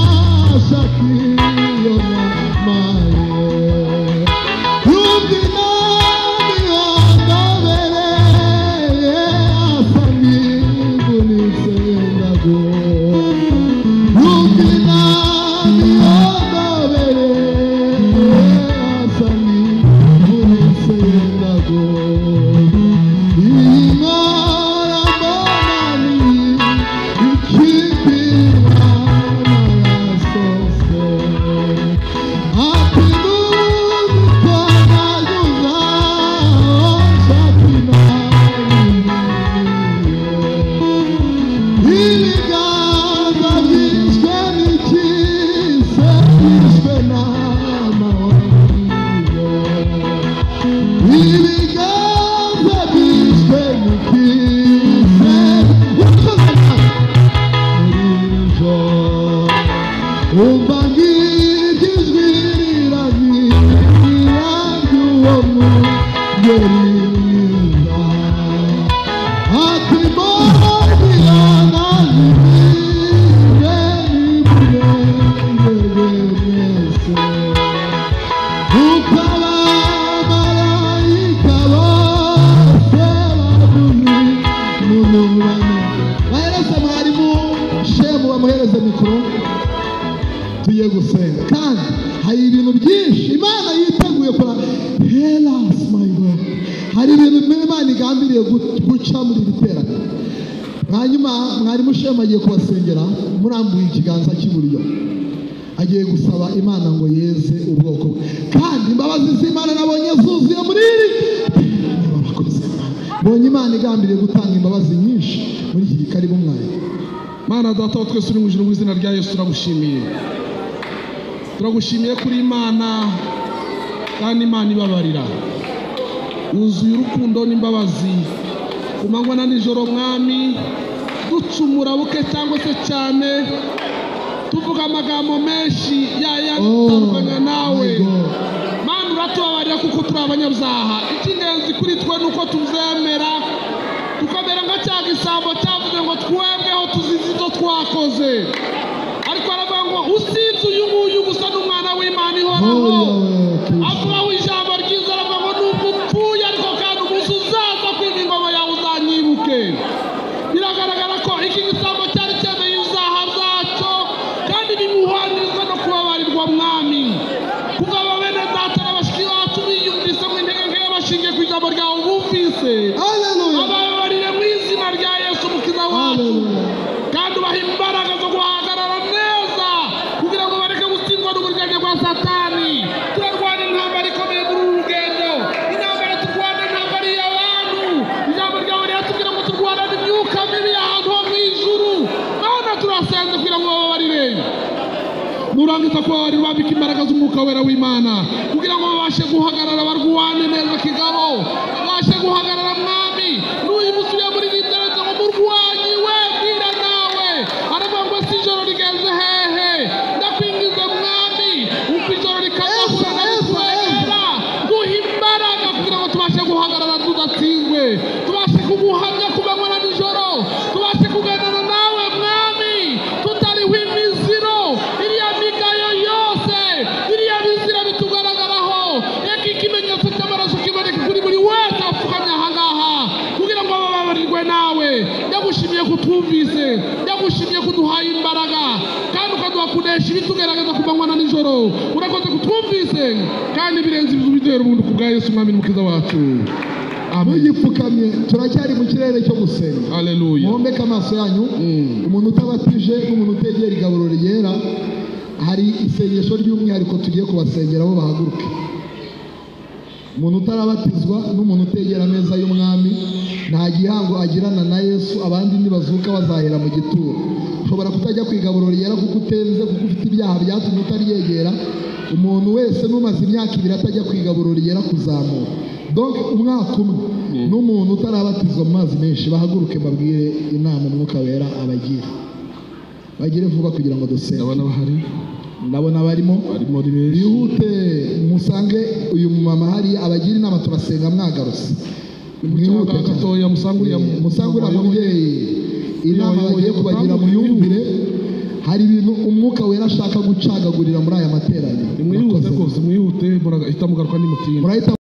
[SPEAKER 1] ashaka iyo nama ye. Yumva inama ihangabereye asa n'ivunitse ndago. umva ngijwi riragira ry'uwo mugeri mwiza ati mbonirana zibire nimurengere mwese kuko abamarayika bose bavuze munurane. Bahereze mwarimu Shemu, bamuhereze mikoro tugiye gusenga. Kandi hari ibintu byinshi Imana yiteguye kora. Helas my God, hari ibintu Imana igambiriye guca muri iri teraniro. Hanyuma mwarimu Shemu agiye kubasengera murambuye ikiganza cy'iburyo, agiye gusaba Imana ngo yeze ubwoko bwe. Kandi imbabazi z'Imana nabonye zuzuye muri iri bonye Imana igambiriye gutanga imbabazi nyinshi muri iki karibu mwanya.
[SPEAKER 2] Mana data wa twese uri mu ijuru, mu izina rya Yesu turagushimiye. Turagushimiye kuri Imana, kandi Imana ibabarira, yuzuye urukundo n'imbabazi ku manywa na nijoro. Mwami, ducumura buke cyangwa se cyane, tuvuga amagambo menshi yayatandukanya nawe. Mana uratubabarira kuko turi abanyabyaha. Icy'ingenzi kuri twe ni uko tubyemera, tukamera nka cya gisambo cyavuze ngo twebweho tuzizi ibyo twakoze. Ariko aravuga ngo usibye uyu nguyu gusa n'umwana w'Imana ihoraho. Avugaho ijambo ryiza, aravuga ngo nubwo upfuye ariko kandi umunsi uzaza kwiga ingoma yawe uzanyibuke. Biragaragara ko iki gisambo cyari cyemeye ibyaha byacyo, kandi bimuhanirizwa no kubabarirwa. Mwami, kuva bene data na bashiki bacu biyumvise mu intege nke bashingiye ku ijambo ryawe bumvise, ababarire mu izina rya Yesu umukiza wacu, kandi ubaha imbaraga zo guhagarara neza kugira ngo bareke gutsindwa n'uburiganya bwa Satani. Turarwana intambara ikomeye muri uru rugendo. Intambara turwana intambara y'abantu. Ijambo ryawe riratubwira ngo turwana n'imyuka mibi y'ahantu ho mu ijuru. Mana turasenze kugira ngo bababarire, nurangiza kubabarira ubambike imbaraga z'umwuka wera w'Imana kugira ngo babashe guhagarara, barwane neza kigabo, babashe guhagarara. Mwami, nuyimusubiye muri rindereza ngo murwanyi we bwira nawe, aravuga ngo si ijoro rigeze hehe. Ndakwingize Mwami, uko ijoro rikazakura ndakwegera, duha imbaraga kugira ngo tubashe guhagarara tudatsinzwe, tubashe kuguhamya ku manywa na nijoro, tubashe kugendana nawe Mwami tutariho imiziro, iriya migayo yose, iriya bizira bitugaragaraho. Reka ikimenyetso cy'amaraso kiboneke kuri buri wese apfukamye aha ngaha kugira ngo bababarirwe nawe. Ndagushimiye kutwumvise, ndagushimiye kuduhaye imbaraga, kandi ukaduha kunesha ibitugerageza ku manywa na nijoro. Urakoze kutwumvise, kandi birenze ibizu bidera ubuntu ku bwa Yesu Mwami n'umukiza wacu.
[SPEAKER 1] Mugipfukamye turacyari mu kirere cyo gusenga.
[SPEAKER 2] Haleluya.
[SPEAKER 1] Muhombeke amaso yanyu. Umuntu utabatije n'umuntu utegera igaburo ryera, hari isengesho ry'umwihariko tugiye kubasengera bo bahaguruke. Umuntu utarabatizwa n'umuntu utegera ameza y'umwami nta gihango agirana na Yesu. Abandi nibazuka bazahera mu gituro. Ushobora kutajya ku igaburo ryera kuko utenze, kuko ufite ibyaha byatumye utaryegera. Umuntu wese n'umaze imyaka 2 atajya ku igaburo ryera kuzamura. Donc umwaka umwe n'umuntu utarabatizwa mu mazi menshi bahaguruke babwire inama umwuka wera abagira. Bagire vuba kugira ngo dusenge.
[SPEAKER 2] Ndabona bahari,
[SPEAKER 1] ndabona barimo bihute. Musange uyu mama hari abagira inama, turasenga mwagarutse.
[SPEAKER 2] Mwihute gatoya,
[SPEAKER 1] musangurira mubyeyi inama bagiye kubagira muyumvire. Hari ibintu umwuka wera ashaka gucagagurira muri aya materaniro.
[SPEAKER 2] Mwihute rwose, mwihute, murahita mugaruka n'imutini.